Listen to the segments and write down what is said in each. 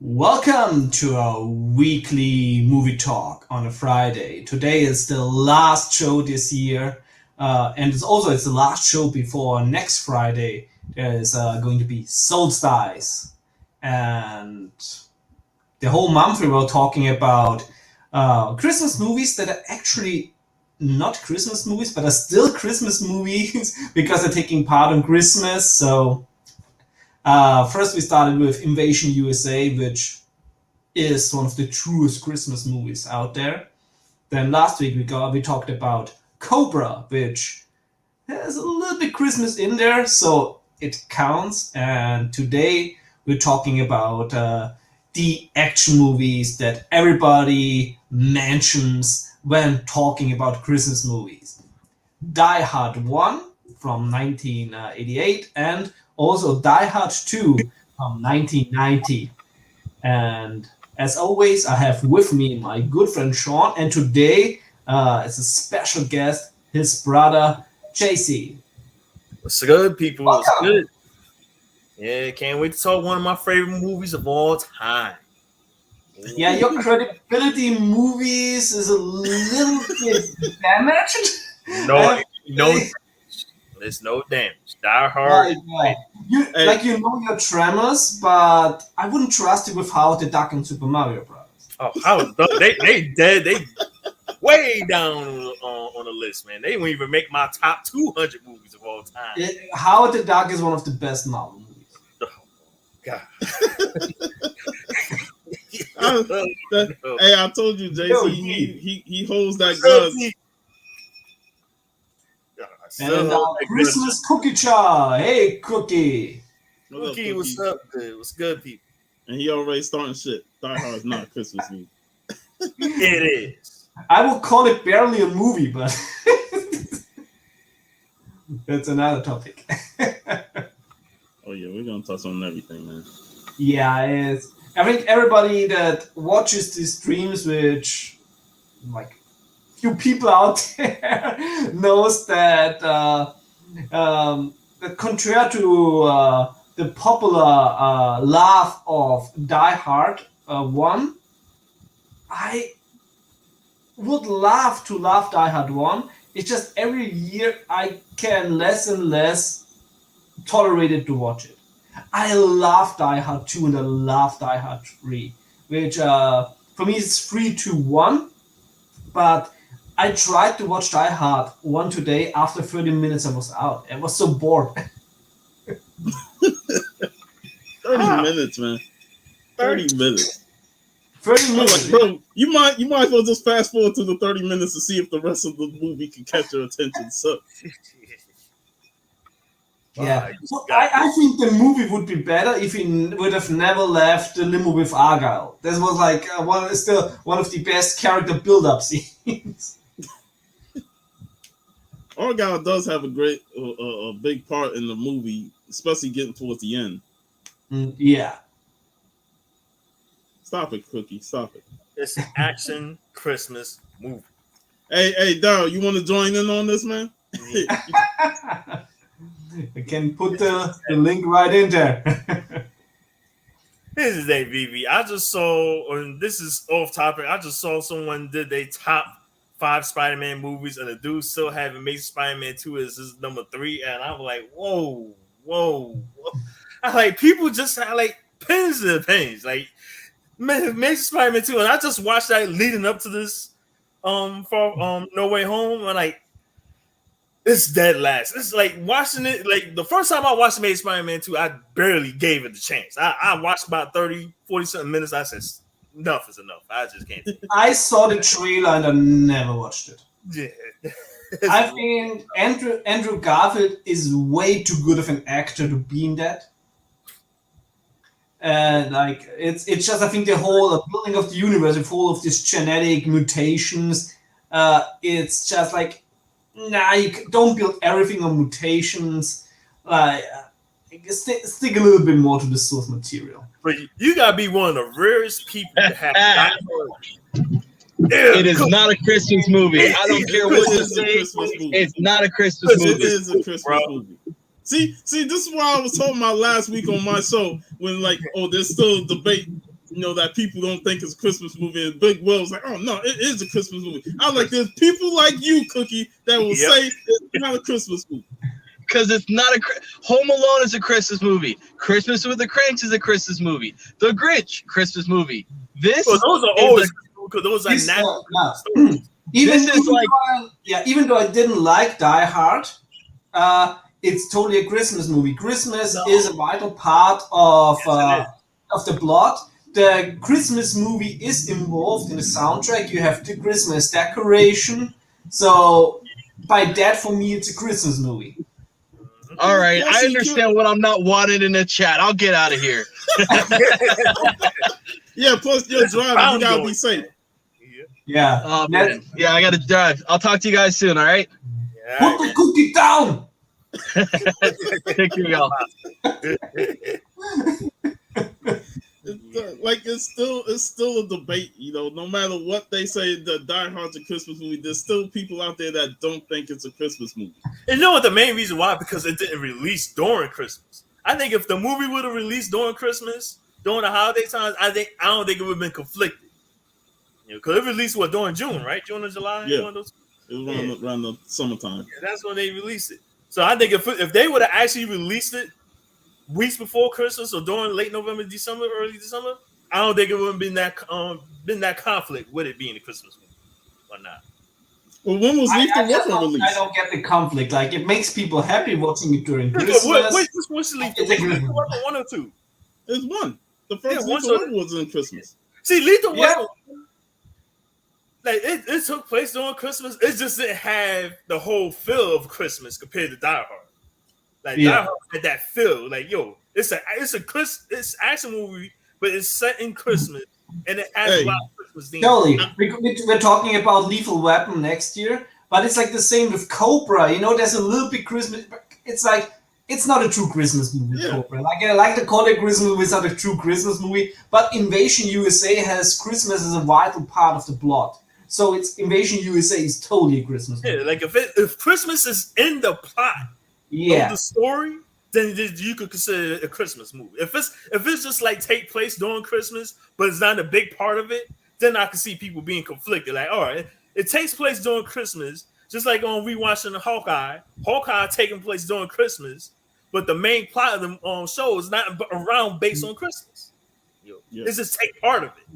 Welcome to our weekly movie talk on a Friday. Today is the last show this year, and it's the last show before next Friday. There is going to be Solstice, and the whole month we were talking about Christmas movies that are actually not Christmas movies, but are still Christmas movies because they're taking part on Christmas. So first we started with Invasion USA, which is one of the truest Christmas movies out there. Then last week we talked about Cobra, which has a little bit Christmas in there, so it counts. And today we're talking about the action movies that everybody mentions when talking about Christmas movies. Die Hard 1 from 1988 and also Die Hard 2 from 1990. And as always, I have with me my good friend Sean, and today, as a special guest, his brother Jace. What's good, people? What's Welcome. good? Yeah, can't wait to talk one of my favorite movies of all time. Yeah, your credibility in movies is a little bit damaged. There's no damage. Die Hard. You know your tremors, but I wouldn't trust you with Howard the Duck and Super Mario Bros. Oh, how they dead? They way down on the list, man. They won't even make my top 200 movies of all time. Howard the Duck is one of the best Marvel movies. Oh, God. Hey, I told you, Jace. He holds that gun. And Christmas Cookie Jar. Hey, Cookie. Cookie, what's up, good? What's good, people? And he already starting shit. Die Hard is not a Christmas movie. It is. I would call it barely a movie, but that's another topic. Oh yeah, we're gonna touch on everything, man. Yeah, it's. I think everybody that watches these streams, which like few people out there, knows that that contrary to the popular laugh of Die Hard 1, I would love to love Die Hard 1. It's just every year I can less and less tolerate it to watch it. I love Die Hard 2 and I love Die Hard 3, which for me is 3-2-1, but I tried to watch Die Hard 1 today. After 30 minutes I was out. I was so bored. 30 minutes, man. 30 minutes. 30 minutes. Like, bro, you might as well just fast forward to the 30 minutes to see if the rest of the movie can catch your attention. So yeah, I think the movie would be better if he would have never left the limo with Argyle. This was like still one of the best character build-up scenes. Argyle does have a great, a big part in the movie, especially getting towards the end. Yeah. Stop it, Cookie. Stop it. It's an action Christmas movie. Hey, Daryl, you want to join in on this, man? I can put the link right in there. This is AVV. I just saw, and this is off topic. I just saw someone did their top 5 Spider-Man movies, and the dude still have Amazing Spider-Man 2 as his number 3, and I'm like, whoa. I like people just have like pins to the pins, like Amazing Spider-Man 2, and I just watched that leading up to this for No Way Home, and like it's dead last. It's like watching it, like the first time I watched Amazing Spider-Man 2, I barely gave it the chance. I watched about 30, 40 something minutes. I said, enough is enough. I just can't. I saw the trailer and I never watched it. Yeah. I think Andrew Garfield is way too good of an actor to be in that. And like it's just, I think the whole building of the universe with all of these genetic mutations, it's just like, nah, you don't build everything on mutations. Stick a little bit more to the source material. But you gotta be one of the rarest people to have Die Hard. It is not a Christmas movie. I don't care what you say. It's not a Christmas movie. It is a Christmas movie. See, this is why I was talking about last week on my show when, like, there's still a debate that people don't think it's a Christmas movie. And Big Will was like, oh no, it is a Christmas movie. I was like, there's people like you, Cookie, that will say it's not a Christmas movie. Because it's not Home Alone is a Christmas movie. Christmas with the Cranks is a Christmas movie. The Grinch, Christmas movie. This those are always because those are natural stories. Even though I didn't like Die Hard, it's totally a Christmas movie. Christmas is a vital part of the plot. The Christmas movie is involved in the soundtrack. You have the Christmas decoration. So by that, for me, it's a Christmas movie. All right, I understand what I'm not wanted in the chat. I'll get out of here. Yeah, plus you're driving. You gotta be safe. Yeah. Oh, man. Yeah, I gotta drive. I'll talk to you guys soon. All right. Put the cookie down. Take care, y'all. It's still a debate, no matter what they say, the Die Hard's a Christmas movie, there's still people out there that don't think it's a Christmas movie. And you know what the main reason why? Because it didn't release during Christmas. I think if the movie would have released during Christmas, during the holiday times, I don't think it would have been conflicted. Because it released during June, right? June or July? Yeah. It was around the summertime. Yeah, that's when they released it. So I think if they would have actually released it weeks before Christmas or during late November, December, early December, I don't think it would have been that conflict with it being a Christmas movie or not. Well, when was Lethal Weapon released? I don't get the conflict. Like, it makes people happy watching it during Christmas. Christmas. What's Lethal Weapon? 1 or 2? It's 1. The first Lethal Weapon was in Christmas. See, Lethal Weapon, like it took place during Christmas. It just didn't have the whole feel of Christmas compared to Die Hard. Like Die Hard had that feel. Like, it's action movie, but it's set in Christmas, and it has a lot of Christmas themes. Totally. We're talking about Lethal Weapon next year, but it's like the same with Cobra. There's a little bit Christmas. It's like, it's not a true Christmas movie, Cobra. Like, I like to call it Christmas movie, it's not a true Christmas movie, but Invasion USA has Christmas as a vital part of the plot. So it's Invasion USA is totally a Christmas movie. Yeah, like if Christmas is in the plot of the story, then you could consider it a Christmas movie. If it's just like take place during Christmas, but it's not a big part of it, then I can see people being conflicted. Like, all right, it takes place during Christmas, just like on rewatching the Hawkeye taking place during Christmas, but the main plot of the show is not around based on Christmas. It's just take part of it.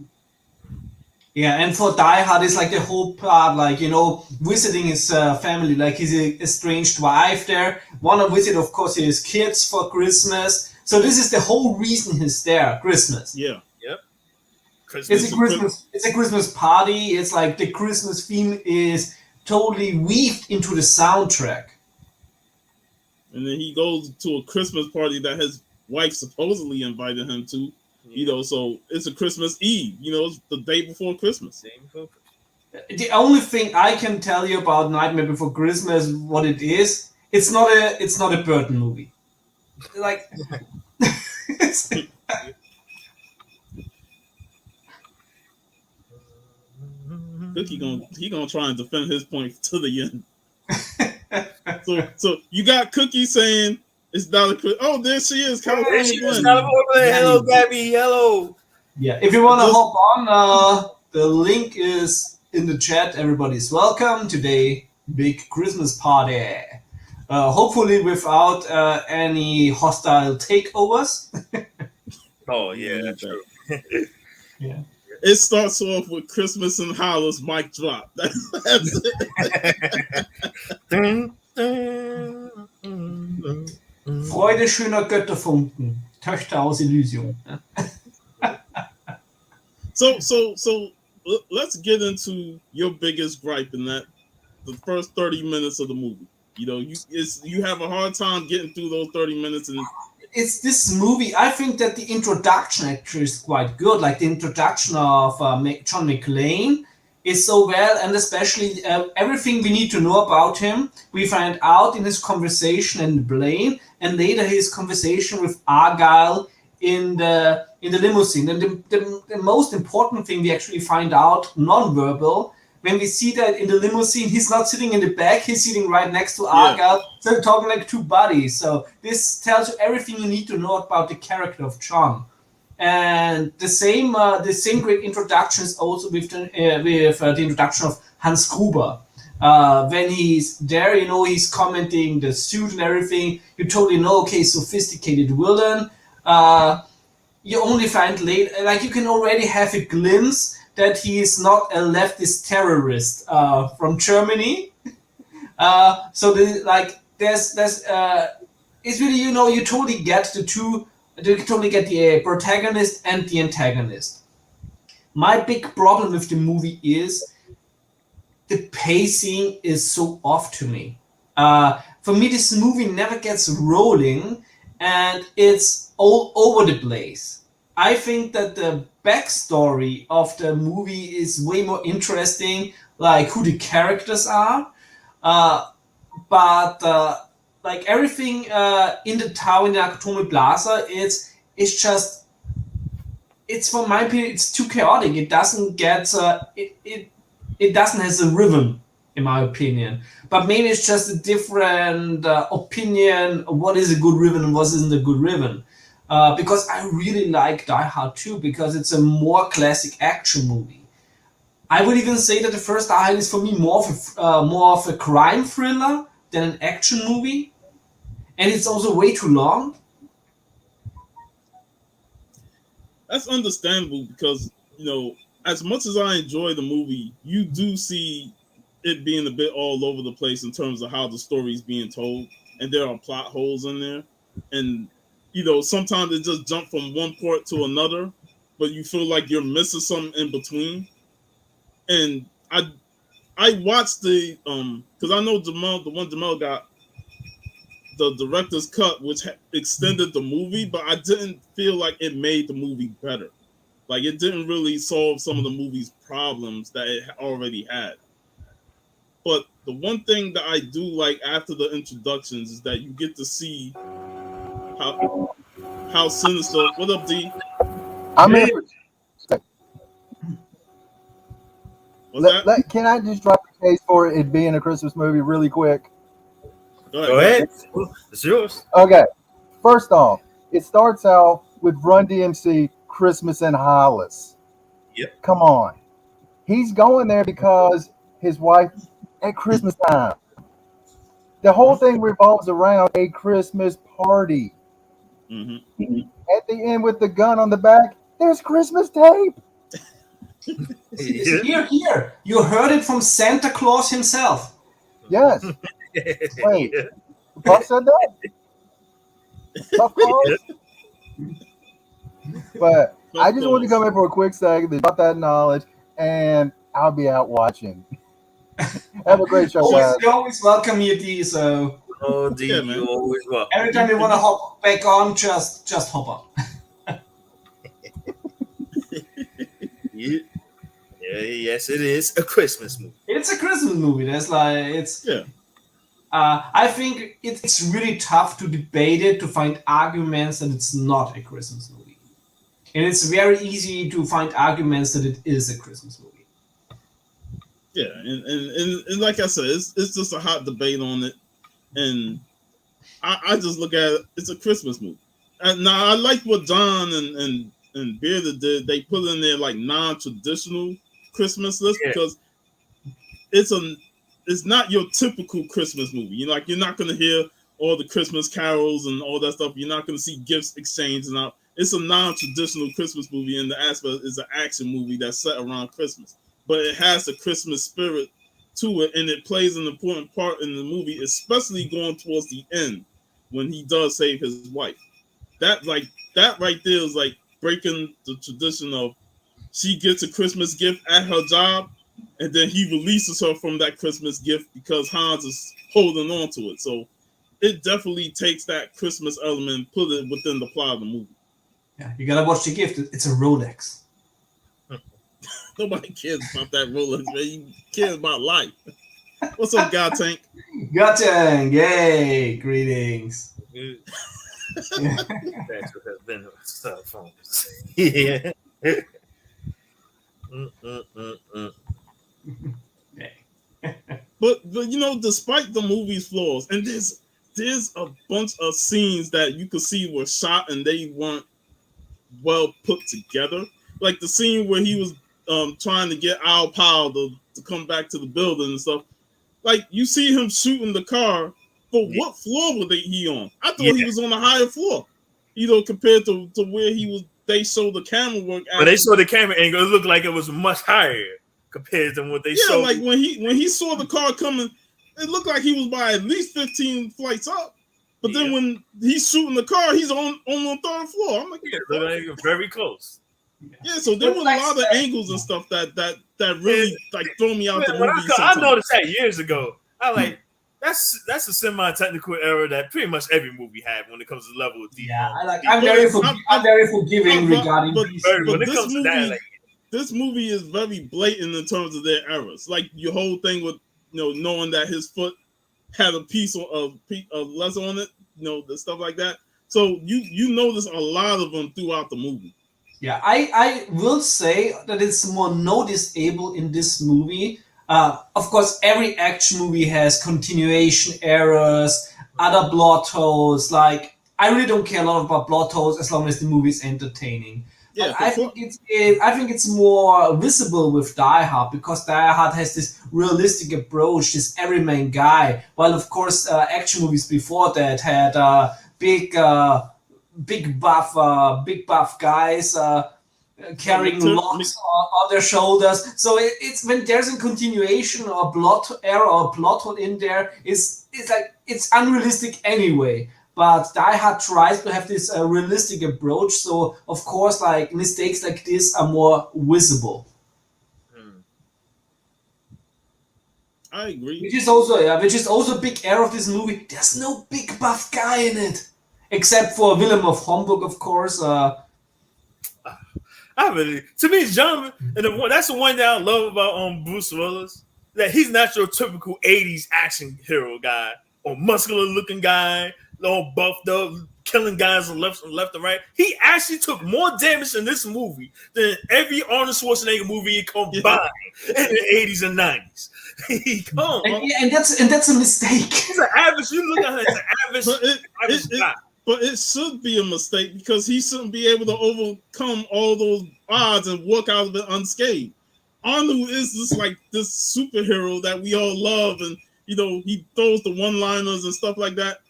Yeah, and for Die Hard, it's like the whole plot, like, visiting his family, like his estranged wife there. Want to visit, of course, his kids for Christmas. So this is the whole reason he's there, Christmas. Yeah. Yep. It's a Christmas party. It's like the Christmas theme is totally weaved into the soundtrack. And then he goes to a Christmas party that his wife supposedly invited him to. So it's a Christmas Eve. It's the day before Christmas. The only thing I can tell you about Nightmare Before Christmas, what it is, it's not a Burton movie. Like, Cookie gonna try and defend his point to the end. So you got Cookie saying. It's not there she is. California Blend. Hello, Gabby. Hello. Yeah, if you want to hop on, the link is in the chat. Everybody's welcome. Today, big Christmas party. Hopefully without any hostile takeovers. Oh, yeah, that's true. Yeah. It starts off with Christmas and Hollow's mic drop. That's it. Freude schöner Götterfunken, Töchter aus Elysium. So let's get into your biggest gripe in that the first 30 minutes of the movie. You have a hard time getting through those 30 minutes, and it's this movie. I think that the introduction actually is quite good. Like the introduction of John McClane is so well, and especially everything we need to know about him, we find out in his conversation in Blaine, and later his conversation with Argyle in the limousine. And the most important thing we actually find out non-verbal, when we see that in the limousine, he's not sitting in the back, he's sitting right next to Argyle, so they're talking like two buddies. So this tells you everything you need to know about the character of John. And the same great introduction is also with the introduction of Hans Gruber. When he's there, he's commenting the suit and everything. You totally know, okay, sophisticated villain. You only find later, like you can already have a glimpse that he is not a leftist terrorist from Germany. So there's it's really you totally get you totally get the protagonist and the antagonist. My big problem with the movie is the pacing is so off to me. For me, this movie never gets rolling, and it's all over the place. I think that the backstory of the movie is way more interesting, like who the characters are. But like everything in the town in the Nakatomi Plaza, it's from my opinion, it's too chaotic. It doesn't get it doesn't has a rhythm, in my opinion. But maybe it's just a different opinion of what is a good rhythm and what isn't a good rhythm. Because I really like Die Hard 2 because it's a more classic action movie. I would even say that the first Die Hard is for me more of a crime thriller than an action movie, and it's also way too long. That's understandable because as much as I enjoy the movie, you do see it being a bit all over the place in terms of how the story is being told, and there are plot holes in there, and sometimes it just jump from one part to another, but you feel like you're missing something in between. And I watched the because I know Jamal got the director's cut, which extended the movie, but I didn't feel like it made the movie better. Like it didn't really solve some of the movie's problems that it already had. But the one thing that I do like after the introductions is that you get to see how sinister. What up, D? I'm in. Can I just drop a case for it being a Christmas movie really quick? Go ahead. It's yours. Okay. First off, it starts out with Run DMC, Christmas in Hollis. Yep. Come on. He's going there because his wife at Christmas time. The whole thing revolves around a Christmas party. Mm-hmm. At the end with the gun on the back, there's Christmas tape. Here. You heard it from Santa Claus himself. Yes. Wait. Puff said that? Puff Claus? But I just wanted to come in for a quick second about that knowledge, and I'll be out watching. Have a great show, guys. We always welcome you, D. So D, you always welcome. Every time you want to hop back on, just hop on. Yes, it is a Christmas movie. It's a Christmas movie. I think it's really tough to debate it, to find arguments that it's not a Christmas movie. And it's very easy to find arguments that it is a Christmas movie. Yeah, and like I said, it's just a hot debate on it. And I just look at it, it's a Christmas movie. Now, I like what John and Bearda did. They put in there like non-traditional Christmas list because it's not your typical Christmas movie. You're not going to hear all the Christmas carols and all that stuff. You're not going to see gifts exchanged and out. It's a non-traditional Christmas movie, and the aspect is an action movie that's set around Christmas, but it has the Christmas spirit to it, and it plays an important part in the movie, especially going towards the end when he does save his wife. That right there is like breaking the tradition of she gets a Christmas gift at her job, and then he releases her from that Christmas gift because Hans is holding on to it. So it definitely takes that Christmas element and put it within the plot of the movie. Yeah, you gotta watch the gift. It's a Rolex. Nobody cares about that Rolex, man. You care about life. What's up, God Tank? God Tank, yay! Greetings. That would have been cell phones. Yeah. But despite the movie's flaws, and there's a bunch of scenes that you could see were shot and they weren't well put together. Like the scene where he was trying to get Al Powell to come back to the building and stuff. Like you see him shooting the car, but what floor were he on? I thought he was on a higher floor, compared to where he was. They showed the camera work. But they showed the camera angle. It looked like it was much higher compared to what they showed. Yeah, like when he saw the car coming, it looked like he was by at least 15 flights up. But then when he's shooting the car, he's on the third floor. I'm like, like very close. Yeah, so there was a lot of angles and stuff that really like throw me out the movie. I noticed that years ago. I like that's a semi-technical error that pretty much every movie had when it comes to level of detail. Yeah, I'm very forgiving regarding but when it comes to that. Like, this movie is very blatant in terms of their errors. Like your whole thing with knowing that his foot had a piece of less on it, the stuff like that. So you notice a lot of them throughout the movie. Yeah, I will say that it's more noticeable in this movie. Of course, every action movie has continuation errors, other plot holes. Like, I really don't care a lot about plot holes as long as the movie is entertaining. Yeah, I think it's more visible with Die Hard because Die Hard has this realistic approach, this everyman guy. While of course action movies before that had big buff guys carrying logs on their shoulders. So it's when there's a continuation or a plot error or a plot hole in there, it's like it's unrealistic anyway. But Die Hard tries to have this realistic approach, so of course, like mistakes like this are more visible. I agree. Which is also a big error of this movie. There's no big buff guy in it, except for Willem of Homburg, of course. To me, it's John, and that's the one that I love about Bruce Willis. That he's not your typical '80s action hero guy or muscular looking guy. All buffed up, killing guys on left and right. He actually took more damage in this movie than every Arnold Schwarzenegger movie combined in the 80s and 90s. And that's a mistake. He's an average. You look at him as an average guy. But it should be a mistake because he shouldn't be able to overcome all those odds and walk out of it unscathed. Arnold is just like this superhero that we all love, and he throws the one-liners and stuff like that.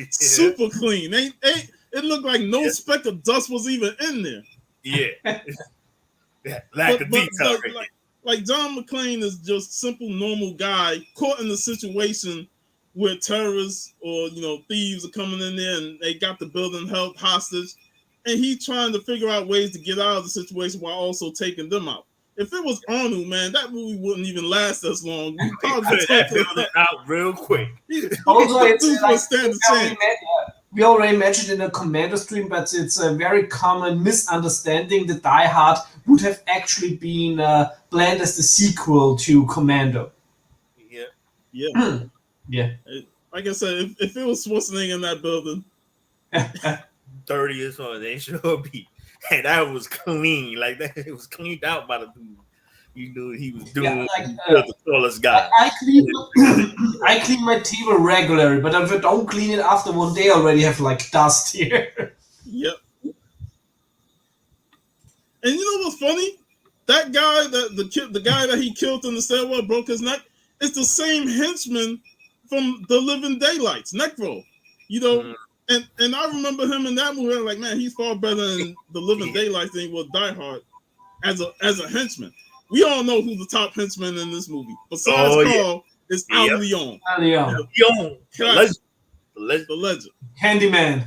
Super clean. It looked like no speck of dust was even in there. Yeah. Lack of detail. Like John McClane is just simple, normal guy caught in a situation where terrorists or thieves are coming in there and they got the building held hostage, and he's trying to figure out ways to get out of the situation while also taking them out. If it was Arnold, man, that movie wouldn't even last as long. We probably that building out real quick. Also, we already mentioned in the Commando stream, but it's a very common misunderstanding that Die Hard would have actually been planned as the sequel to Commando. Yeah. Yeah. Like I said, if it was Schwarzenegger in that building, 30 years old, they should be. And that was clean, like that. It was cleaned out by the dude. You knew he was doing the tallest guy. I clean my table regularly, but if I don't clean it after one day, I already have like dust here. Yep. And you know what's funny? That guy, the guy that he killed in the stairwell, broke his neck. It's the same henchman from The Living Daylights, Necro. And I remember him in that movie. I'm like, man, he's far better in The Living Daylights than he was Die Hard as a henchman. We all know who the top henchman in this movie. Besides Carl, is Al Leon. The legend. Handyman.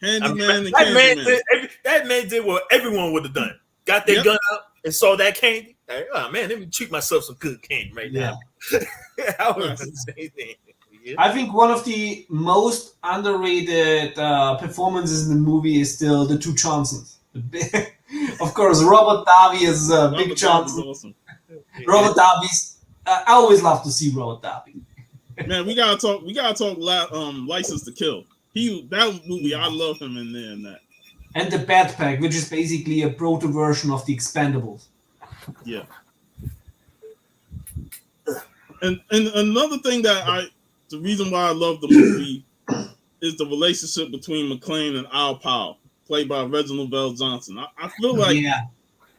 That man did what everyone would have done. Got their gun up and saw that candy. Like, oh man, let me treat myself some good candy right now. I was the same thing. Yeah. I think one of the most underrated performances in the movie is still the two Johnsons. Of course, Robert Darby is Big Johnson. Awesome. Robert Darby's. I always love to see Robert Darby. Man, we gotta talk. License to Kill. That movie, I love him in there and that. And the Bad Pack, which is basically a proto version of the Expendables. Yeah. And another thing that the reason why I love the movie is the relationship between McClane and Al Powell, played by Reginald Bell Johnson. I feel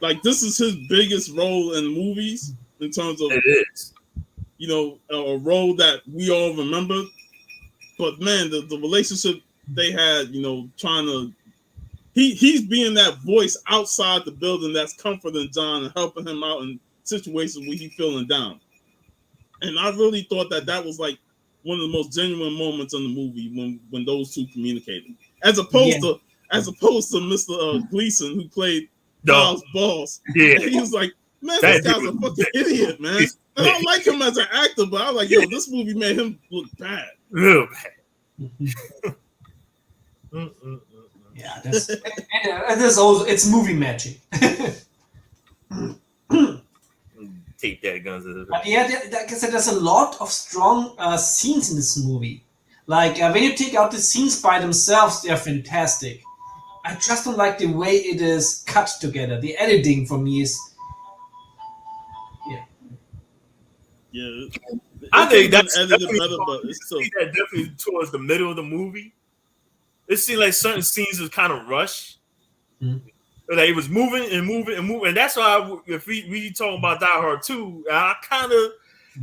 like this is his biggest role in movies in terms of It is. A role that we all remember. But man, the relationship they had, trying to he's being that voice outside the building that's comforting John and helping him out in situations where he's feeling down. And I really thought that was like one of the most genuine moments in the movie when those two communicated, as opposed to Mr. Gleason, who played Kyle's boss. Yeah, and he was like, man, this guy's a fucking idiot, man. And I don't like him as an actor, but I was like, yo, this movie made him look bad. Real bad. Yeah, and there's also it's movie magic. Take that guns. But yeah, like I said, there's a lot of strong scenes in this movie. Like when you take out the scenes by themselves, they're fantastic. I just don't like the way it is cut together. The editing for me is, yeah. I think that's edited better, but it's still that definitely towards the middle of the movie. It seemed like certain scenes was kind of rushed. Mm-hmm. Like it was moving and moving and moving, and that's why if we talking about Die Hard 2, I kind of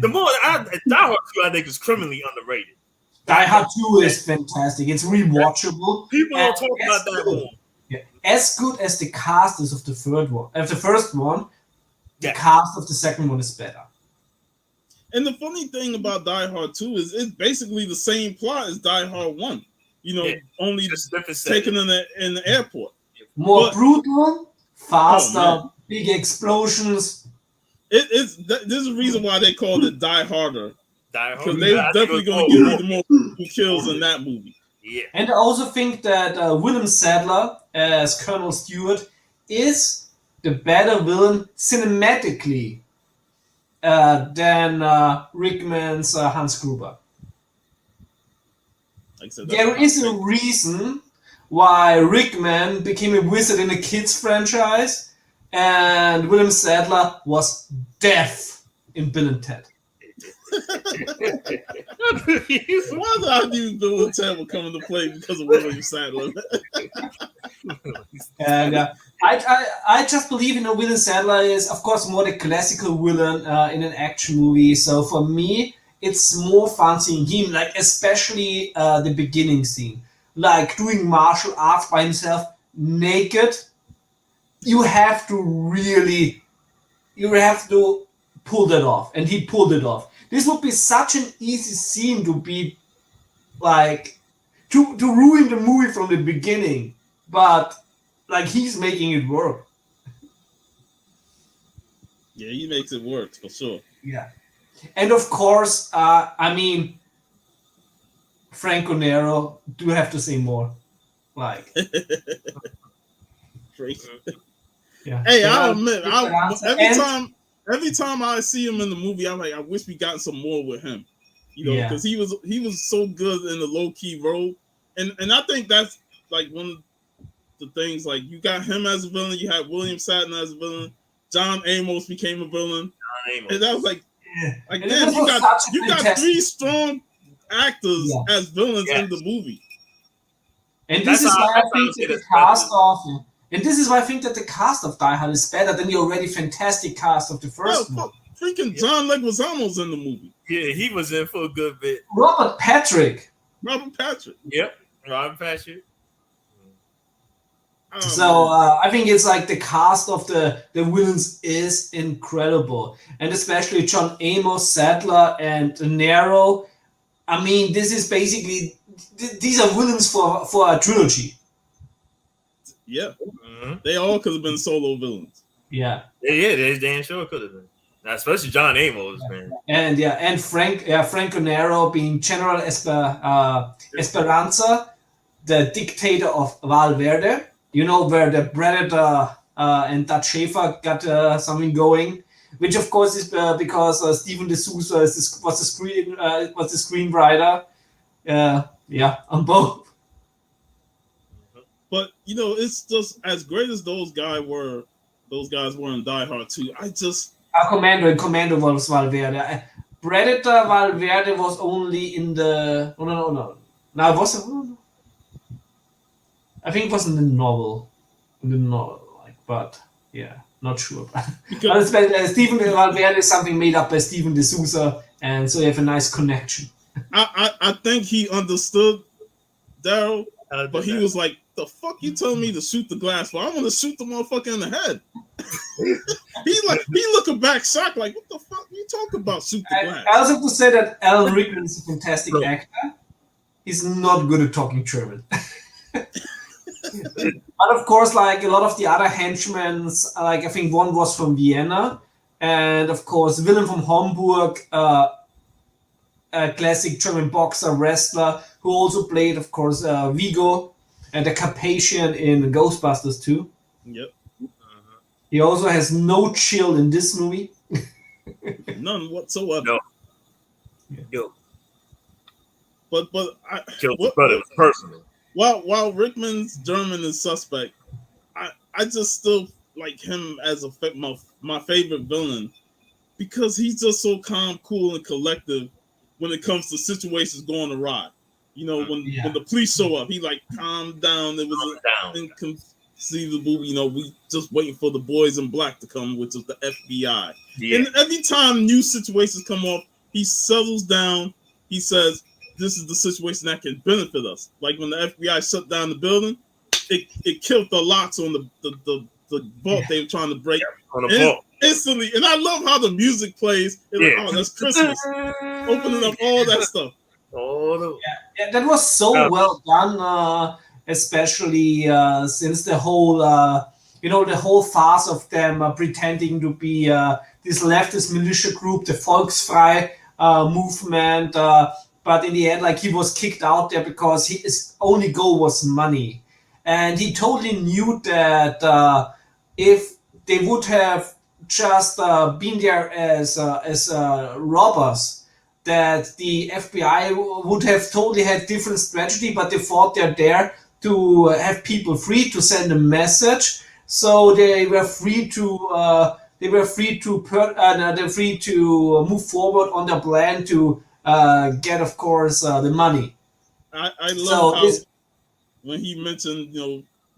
Die Hard 2 I think is criminally underrated. Die Hard 2 is fantastic. It's rewatchable. People don't talk about that one. Yeah. As good as the cast is of the first one, the cast of the second one is better. And the funny thing about Die Hard 2 is it's basically the same plot as Die Hard 1. Only just taken in the airport. More brutal, faster, big explosions. There's a reason why they called it Die Harder. Because they're definitely going to give you the more kills in that movie. Yeah. And I also think that William Sadler as Colonel Stewart is the better villain cinematically than Rickman's Hans Gruber. Like I said, there is a reason why Rickman became a wizard in a kids franchise and William Sadler was deaf in Bill and Ted. Why did I knew Bill and Ted would come into play because of William Sadler? And I just believe William Sadler is of course more the classical villain in an action movie. So for me, it's more fun seeing him, like especially the beginning scene, like doing martial arts by himself naked. You have to pull that off, and he pulled it off. This would be such an easy scene to be like to ruin the movie from the beginning, but like he's making it work. Yeah, he makes it work for sure. Yeah, and of course, Franco Nero. Do have to say more, like. Yeah. Hey, I'll admit, every time I see him in the movie, I'm like, I wish we got some more with him, because he was so good in the low key role, and I think that's like one of the things. Like you got him as a villain, you had William Sadler as a villain, John Amos became a villain, and that was like damn, you got three strong actors as villains in the movie, and this is why I think that the cast of. And this is why I think that the cast of Die Hard is better than the already fantastic cast of the first one. Freaking John Leguizamo's in the movie. Yeah, he was in for a good bit. Robert Patrick. Yep, Robert Patrick. So I think it's like the cast of the villains is incredible. And especially John Amos, Sadler, and Nero. I mean, this is basically... These are villains for a trilogy. Yeah, they all could have been solo villains. Yeah, they damn sure could have been. Now, especially John Amos, man. And Franco Nero being General Esperanza, the dictator of Valverde. Where the Predator and Dutch Schaefer got something going, which of course is because Stephen D'Souza was the screenwriter. On both. But it's just as great as those guys were in Die Hard 2. Commando was Valverde. Predator Valverde was only in the no. Now it was I think it was in the novel. But yeah, not sure. But Stephen Valverde is something made up by Stephen D'Souza, and so you have a nice connection. I think he understood Daryl, but he was like, "The fuck you telling me to shoot the glass? Well, I'm gonna shoot the motherfucker in the head." he looking back shocked, like, "What the fuck you talking about? Shoot the glass?" I also have to say that Alan Rickman is a fantastic actor. He's not good at talking German. But of course, like a lot of the other henchmen, like I think one was from Vienna, and of course Willem from Hamburg, a classic German boxer wrestler who also played, of course, Vigo and the Carpathian in Ghostbusters too. Yep. He also has no chill in this movie. None whatsoever. No. Yo. But I killed the brother personally. While Rickman's German is suspect, I just still like him as my favorite villain because he's just so calm, cool, and collective when it comes to situations going awry. You know, when the police show up, he like calmed down. It was inconceivable. You know, we just waiting for the boys in black to come, which is the FBI. Yeah. And every time new situations come up, he settles down. He says, "This is the situation that can benefit us." Like when the FBI shut down the building, it killed the locks on the vault they were trying to break. Yeah, on the vault. Instantly. And I love how the music plays. Like, oh, that's Christmas. Opening up all that stuff. Yeah, that was so well done, especially since the whole, the whole farce of them pretending to be this leftist militia group, the Volksfrei movement. But in the end, like, he was kicked out there because his only goal was money. And he totally knew that if they would have just been there as robbers, that the FBI would have totally had different strategy, but they thought they're there to have people free to send a message. So they were free to move forward on their plan to get, of course, the money. I love how when he mentioned,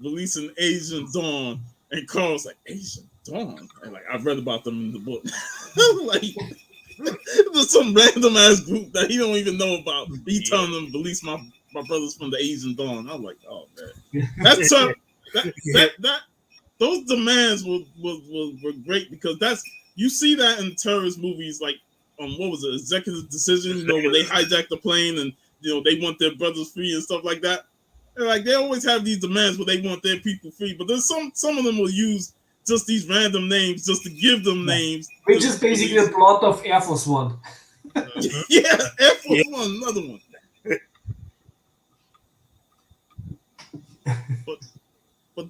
releasing Asian Dawn, and Carl's like, Asian Dawn? And like, I've read about them in the book. Like, there's some random ass group that he don't even know about. He telling them, release my brothers from the Asian Dawn. I'm like, oh man, that's that those demands were great because you see that in terrorist movies like what was it, Executive Decision, where they hijack the plane and they want their brothers free and stuff like that. And like they always have these demands where they want their people free, but there's some of them will use just these random names just to give them names. Which is basically the plot of Air Force One. Yeah, Air Force One, another one. But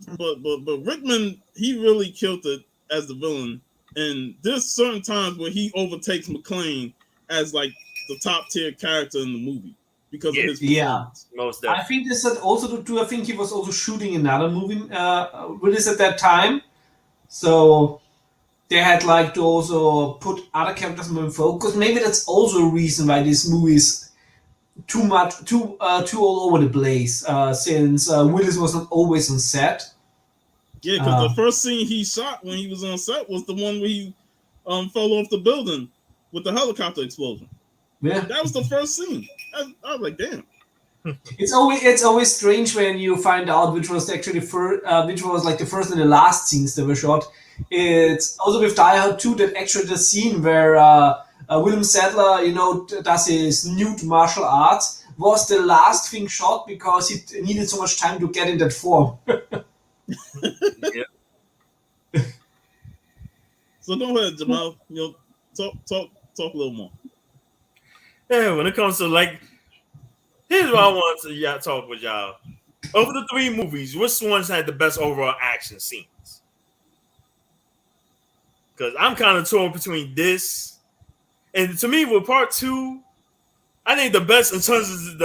Rickman, he really killed it as the villain. And there's certain times where he overtakes McClane as like the top tier character in the movie because of his performance. Most definitely. I think this had also to do. I think he was also shooting another movie release at that time, so they had like to also put other characters more in focus. Maybe that's also a reason why this movie is too all over the place. Since Willis was not always on set. Yeah, because the first scene he shot when he was on set was the one where he fell off the building with the helicopter explosion. Yeah, that was the first scene. I was like, damn. It's always strange when you find out which was actually which was like the first and the last scenes that were shot. It's also with Die Hard 2 that actually the scene where William Sadler, does his nude martial arts was the last thing shot because he needed so much time to get in that form. Yeah. So go ahead, Jamal. Talk a little more. Yeah, when it comes to here's what I want to talk with y'all. Over the 3 movies, which ones had the best overall action scenes? Because I'm kind of torn between this and to me, with part 2, I think the best in terms of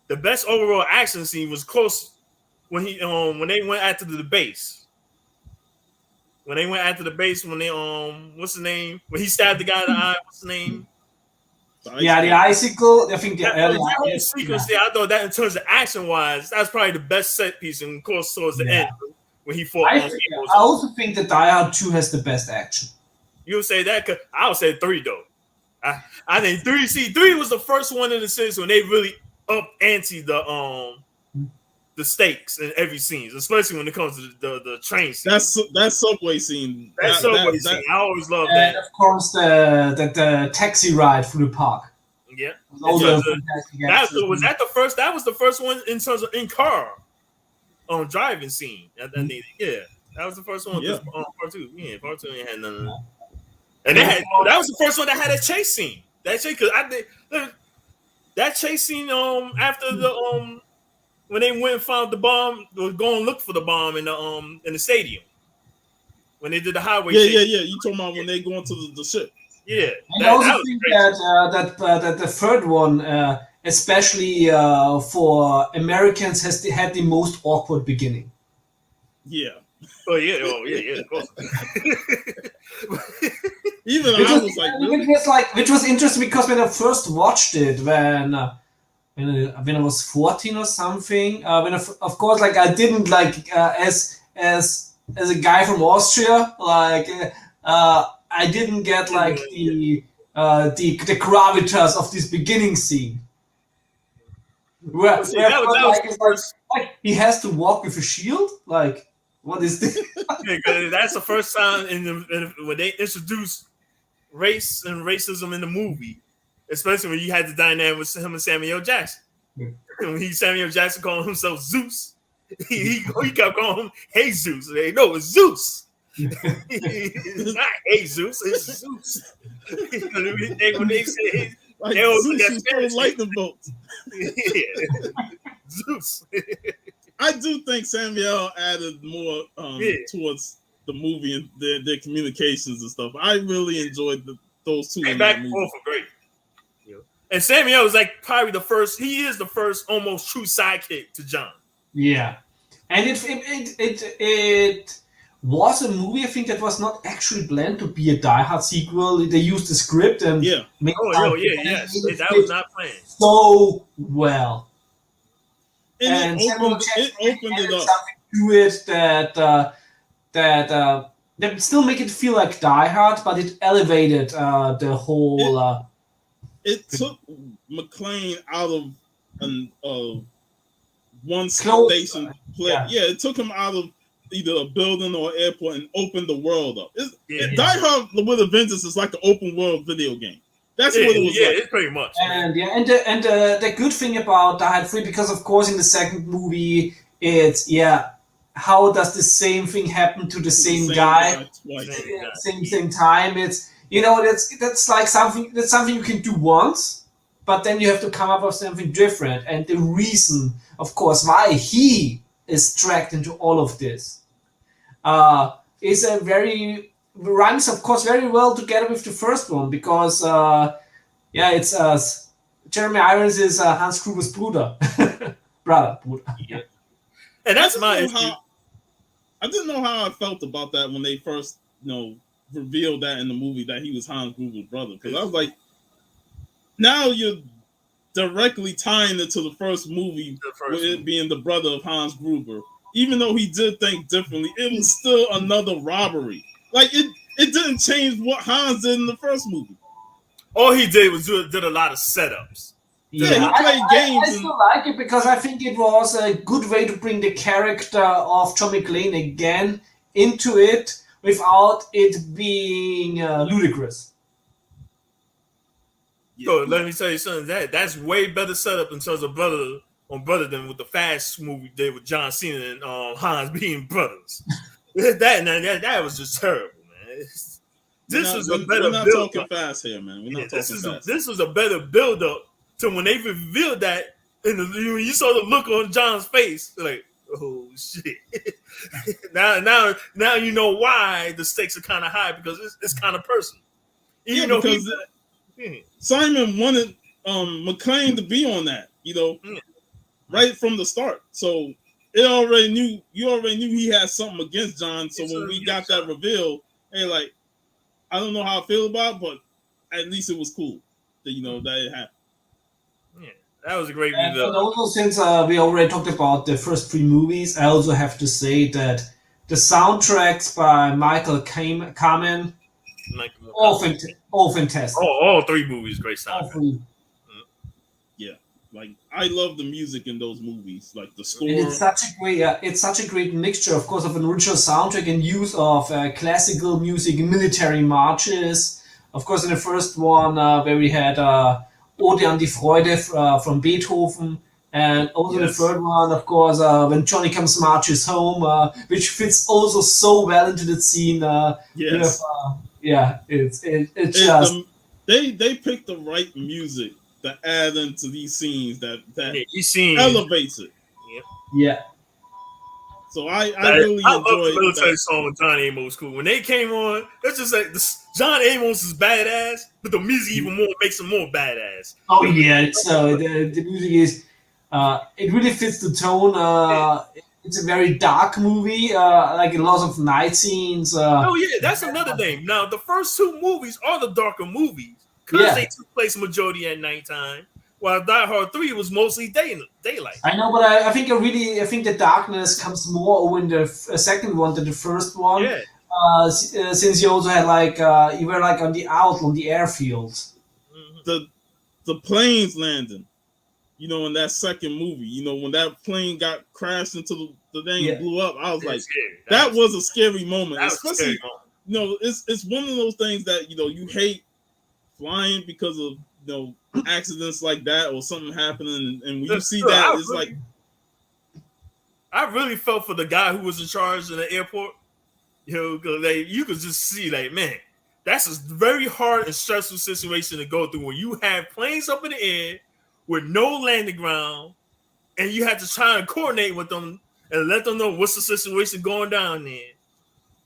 the best overall action scene was close when they went after the base. when they went after the base, when they what's the name? When he stabbed the guy in the eye, what's the name? Yeah, the icicle. I think That whole sequence there, I thought that in terms of action wise, that's probably the best set piece, and of course towards the end when he fought. I also think that Die Hard 2 has the best action. You would say that? Cause I would say 3 though. I think 3. See, 3 was the first one in the sense when they really up ante the stakes in every scene, especially when it comes to the train scene. That subway scene. That subway scene. I always love that. And of course, the taxi ride through the park. Yeah. Was that the first? That was the first one in terms of in car driving scene. Yeah, that was the first one. Yeah. Part 2. Yeah, part 2 ain't had none of that. And that was the first one that had a chase scene. That chase, because that chase scene after the when they went and found the bomb, was going to look for the bomb in the stadium when they did the highway. Yeah. You talking about when they go into the ship? Yeah. And I also think that the third one, especially for Americans, had the most awkward beginning. Yeah. Oh yeah. Of course. Even I was like, really? Which was interesting because when I first watched it, when I was 14 or something, of course, like I didn't like as a guy from Austria, like I didn't get like the gravitas of this beginning scene. Where he has to walk with a shield, like. What is this? That's the first time when they introduced race and racism in the movie, especially when you had the dynamic with him and Samuel Jackson. When Samuel Jackson called himself Zeus, he kept calling him Hey Zeus. They know it's Zeus. It's not Hey Zeus, it's Zeus. When they say like Zeus is lightning bolts. Yeah. Zeus. I do think Samuel added more towards the movie and their communications and stuff. I really enjoyed those two. Back and forth were great. Yeah. And Samuel is like probably the first. He is the first almost true sidekick to John. Yeah, and it was a movie. I think that was not actually planned to be a Die Hard sequel. They used the script and yes, that was not planned so well. And it opened it up. Something to it that still make it feel like Die Hard, but it elevated the whole. It took McClane out of one station play. Yeah, it took him out of either a building or airport and opened the world up. Die Hard with a Vengeance is like an open world video game. That's what it was like. It's pretty much. And the good thing about Die Hard 3, because of course in the second movie it's how does the same thing happen to the same guy same time? It's that's like something you can do once, but then you have to come up with something different. And the reason, of course, why he is dragged into all of this is rhymes, of course, very well together with the first one, because it's Jeremy Irons is Hans Gruber's brother. Yeah. And that's my issue. I didn't know how I felt about that when they first, revealed that in the movie that he was Hans Gruber's brother. Because I was like, now you're directly tying it to the first movie, with it being the brother of Hans Gruber. Even though he did think differently, it was still another robbery. Like it didn't change what Hans did in the first movie. All he did was did a lot of setups. Yeah, he played games. I still like it because I think it was a good way to bring the character of John McClane again into it without it being ludicrous. So let me tell you something. That's way better setup in terms of brother than with the Fast movie did with John Cena and Hans being brothers. that was just terrible, man. We're not talking fast here, man. We're not talking fast. This was a better build up to when they revealed that, when you saw the look on John's face, like, oh shit. now you know why the stakes are kind of high, because it's kind of personal. Because Simon wanted McClane to be on that, right from the start. So you already knew he had something against John. So when we got that reveal, hey, like, I don't know how I feel about it, but at least it was cool that that it happened. Yeah, that was a great And reveal. also, since we already talked about the first 3 movies, I also have to say that the soundtracks by Michael Kamen, all fantastic. All 3 movies, great All soundtrack. 3. Yeah, like I love the music in those movies, like the score. And it's such a great mixture, of course, of an original soundtrack and use of classical music, military marches. Of course, in the first one, where we had Ode an die Freude from Beethoven, and also the third one, of course, when Johnny Comes Marches Home, which fits also so well into the scene. Yes. It's just they picked the right music to add into these scenes that elevates it. Yeah. So I really love the enjoyed military that. song with John Amos cool. When they came on, it's just like John Amos is badass, but the music even more makes him more badass. Oh yeah, so the music is it really fits the tone. It's a very dark movie, like a lot of night scenes. Oh yeah, that's another thing. Now the first 2 movies are the darker movies because they took place majority at nighttime, while Die Hard 3 was mostly daylight. I know, but I think the darkness comes more over in the second one than the first one. Yeah. Since you also had you were like on the airfield. The planes landing, in that second movie, when that plane got crashed into the thing and blew up, I was like, that was a scary moment. Especially, it's one of those things that you hate flying because of accidents like that or something happening, and when you see that, it's like I really felt for the guy who was in charge in the airport. Because you could just see, like, man, that's a very hard and stressful situation to go through when you have planes up in the air with no landing ground, and you have to try and coordinate with them and let them know what's the situation going down there.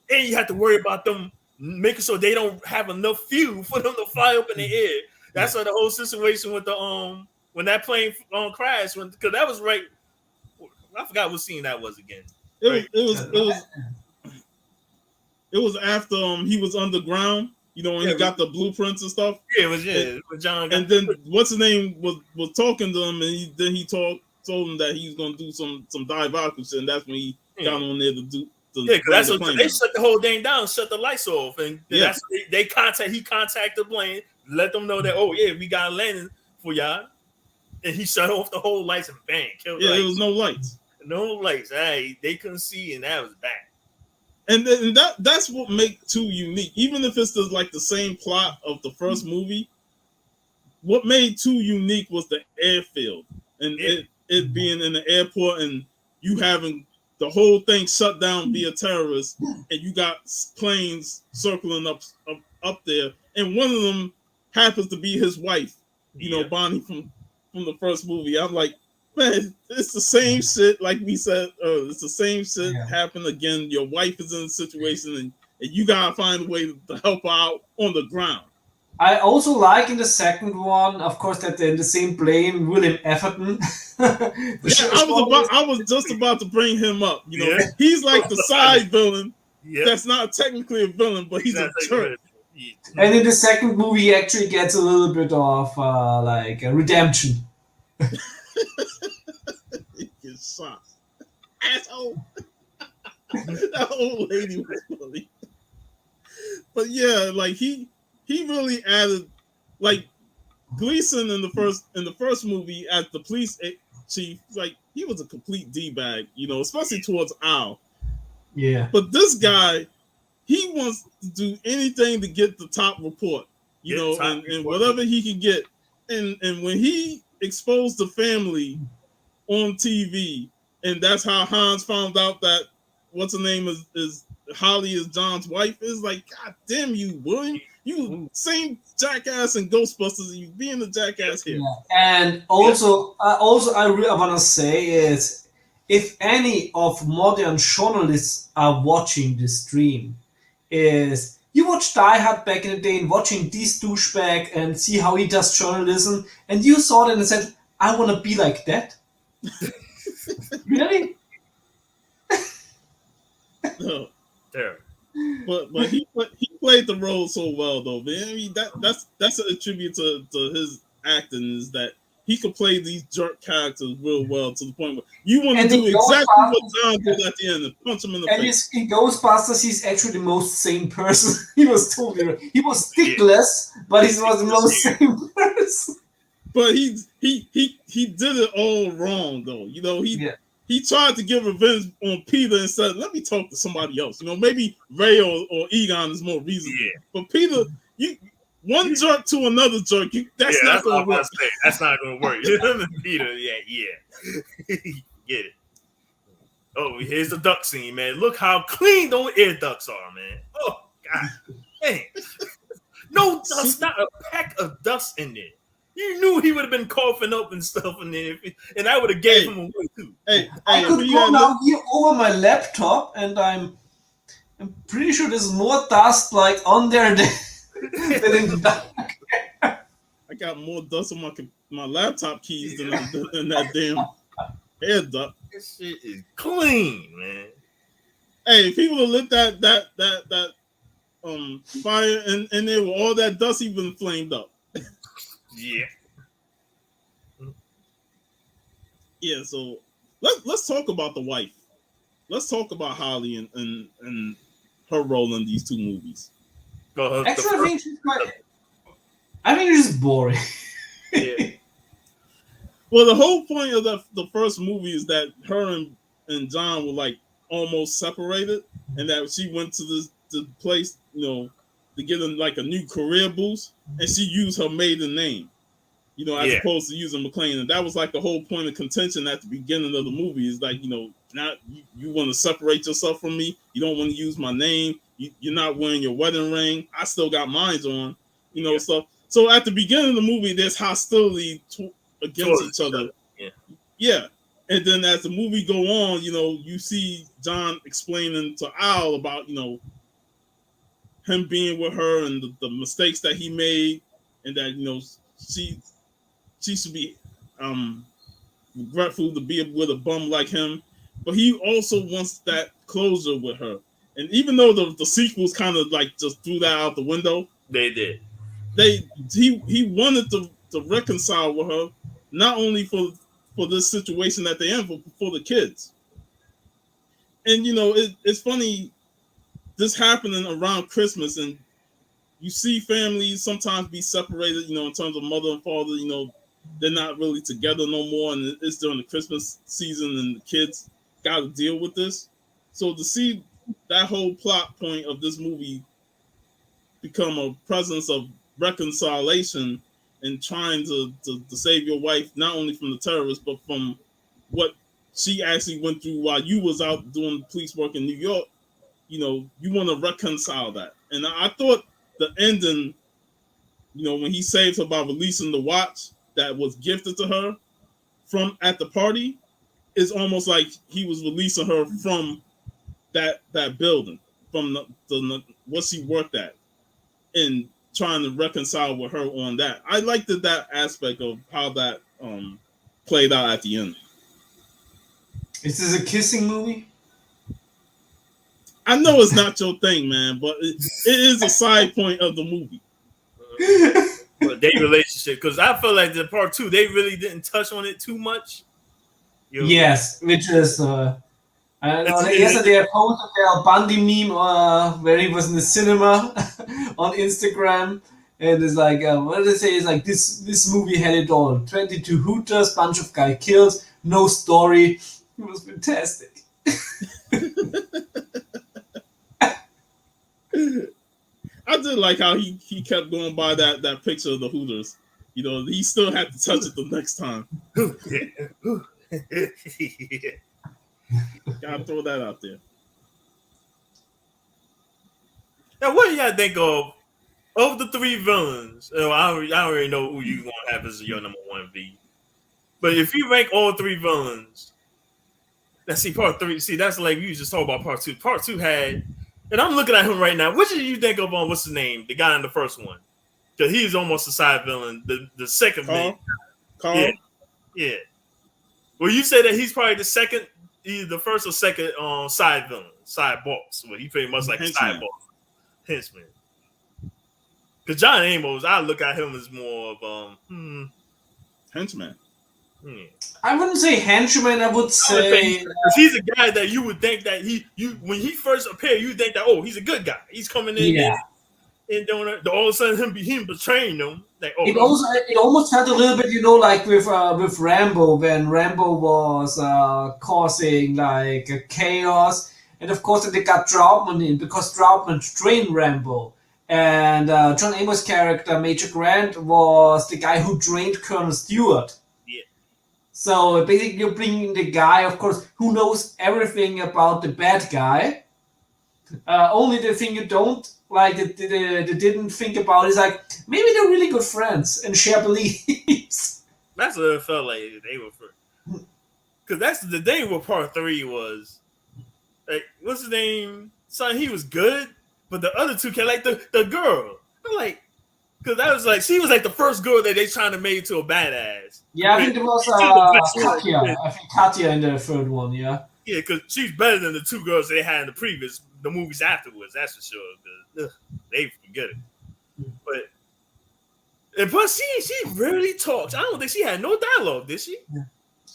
And you have to worry about them making sure they don't have enough fuel for them to fly up in the air. That's like the whole situation with the when that plane crashed, because that was right. I forgot what scene that was again. It was after he was underground, and he got the blueprints and stuff. Yeah, it was John. And then what's his name was talking to him, and he told him that he was gonna do some diabolical shit, and that's when he got on there to do. Because that's what they shut the whole thing down, shut the lights off, and that's he contacted the plane, let them know that we got a landing for y'all, and he shut off the whole lights and bang, killed. Yeah, there was no lights. No lights. Hey, they couldn't see, and that was bad. And that's what makes 2 unique. Even if it's the same plot of the first movie, what made 2 unique was the airfield and it being in the airport and you having the whole thing shut down via terrorists, and you got planes circling up there, and one of them happens to be his wife, Bonnie from the first movie. I'm like, man, it's the same shit. Like we said, it's the same shit happened again. Your wife is in a situation, and you gotta find a way to help her out on the ground. I also like in the second one, of course, that in the same plane, William Afferton. I was just about to bring him up. He's like the side villain. That's not technically a villain, but he's a jerk. And in the second movie, he actually gets a little bit of a redemption. He gets shot. Asshole. That old lady was funny. But yeah, like he really added, like Gleason in the first movie as the police chief, like he was a complete D-bag, especially towards Al. Yeah. But this guy, he wants to do anything to get the top report, and whatever he can get. And when he exposed the family on TV, and that's how Hans found out that what's her name is Holly is John's wife, is like, God damn you, William. You same jackass in Ghostbusters, you being a jackass here. Yeah. And also I really want to say is, if any of modern journalists are watching this stream, is you watch Die Hard back in the day and watching this douchebag and see how he does journalism, and you saw it and said, I want to be like that. Really? No. Terrible. But he played the role so well though, man. I mean that's a tribute to his acting is that he could play these jerk characters real well to the point where you want to And do in exactly what Ghostbusters, John did at the end and punch him in the and face. in Ghostbusters, he's actually the most sane person. He was totally right. He was stickless, but he was the most sane person. But he did it all wrong though. You know, he tried to get revenge on Peter and said, let me talk to somebody else. You know, maybe Ray or Egon is more reasonable. Yeah. But Peter, one jerk to another jerk, that's not going to work. That's not going to work. Peter, yeah. Get it. Oh, here's the duck scene, man. Look how clean those air ducts are, man. Oh, God. Man. No dust, not a peck of dust in there. You knew he would have been coughing up and stuff in there, and I would have gave him away too. I could go now here over my laptop, and I'm pretty sure there's more dust like on there than in the duck. I got more dust on my laptop keys than that damn air duct. This shit is clean, man. Hey, people have lit that fire in there with all that dust even flamed up. Yeah. Yeah, so let's talk about the wife. Let's talk about Holly and her role in these two movies. Actually, I think she's boring. Yeah. Well, the whole point of the first movie is that her and John were like almost separated, and that she went to the place, you know, to get like a new career boost, and she used her maiden name, you know, as opposed to using McLean. And that was like the whole point of contention at the beginning of the movie is like, you know, now you want to separate yourself from me. You don't want to use my name. You're not wearing your wedding ring. I still got mine on, you know, stuff. So at the beginning of the movie, there's hostility against each other. Yeah. And then as the movie go on, you know, you see John explaining to Al about, you know, him being with her and the mistakes that he made, and that, you know, she should be regretful to be with a bum like him. But he also wants that closure with her. And even though the sequels kind of like just threw that out the window, they did. He wanted to reconcile with her, not only for this situation that they're in, but for the kids. And you know, it's funny, this happening around Christmas, and you see families sometimes be separated, you know, in terms of mother and father, you know, they're not really together no more, and it's during the Christmas season, and the kids got to deal with this. So to see that whole plot point of this movie become a presence of reconciliation and trying to save your wife, not only from the terrorists, but from what she actually went through while you was out doing police work in New York, you know, you want to reconcile that. And I thought the ending, you know, when he saves her by releasing the watch that was gifted to her from at the party, is almost like he was releasing her from that building, from the what she worked at, and trying to reconcile with her on that. I liked that aspect of how that played out at the end. Is this a kissing movie? I know it's not your thing, man, but it is a side point of the movie. But their relationship, because I feel like the part 2, they really didn't touch on it too much. Yes, which is I don't know. Yesterday I posted the Al Bundy meme where he was in the cinema on Instagram, and it's like what did they say? It's like this movie had it all: 22 hooters, bunch of guy killed, no story. It was fantastic. I did like how he kept going by that picture of the Hooters. You know, he still had to touch it the next time. Gotta throw that out there. Now, what do y'all think of the 3 villains? You know, I already know who you want to have as your number 1 V. But if you rank all 3 villains, let's see, part 3. See, that's like you just talked about part 2. Part 2 had, and I'm looking at him right now. Which do you think of on what's his name? The guy in the first one, because he's almost a side villain. The second Carl? Yeah. Well, you say that he's probably the second either the first or second side villain, side boss, where he pretty much like a side boss, henchman. Because John Amos, I look at him as more of henchman. I wouldn't say henchman. I would say because he's a guy that you would think that when he first appeared, you think that he's a good guy. He's coming in, and doing it. All of a sudden him betraying them. Like, it almost felt a little bit, like with Rambo, when Rambo was causing like chaos, and of course they got Troutman in because Troutman trained Rambo, and John Amos' character Major Grant was the guy who trained Colonel Stewart. So basically, you're bringing the guy, of course, who knows everything about the bad guy. Only the thing you don't like, they didn't think about is like maybe they're really good friends and share beliefs. That's what it felt like they were for. Because that's the thing with part 3 was like, what's his name? Son, he was good, but the other two like the girl. I'm like. Because that was like, she was like the first girl that they trying to make to a badass. Yeah, I think there was Katya. I think Katya in the third one, yeah. Yeah, because she's better than the two girls they had in the movies afterwards, that's for sure. Because they forget it. But she rarely talks. I don't think she had no dialogue, did she?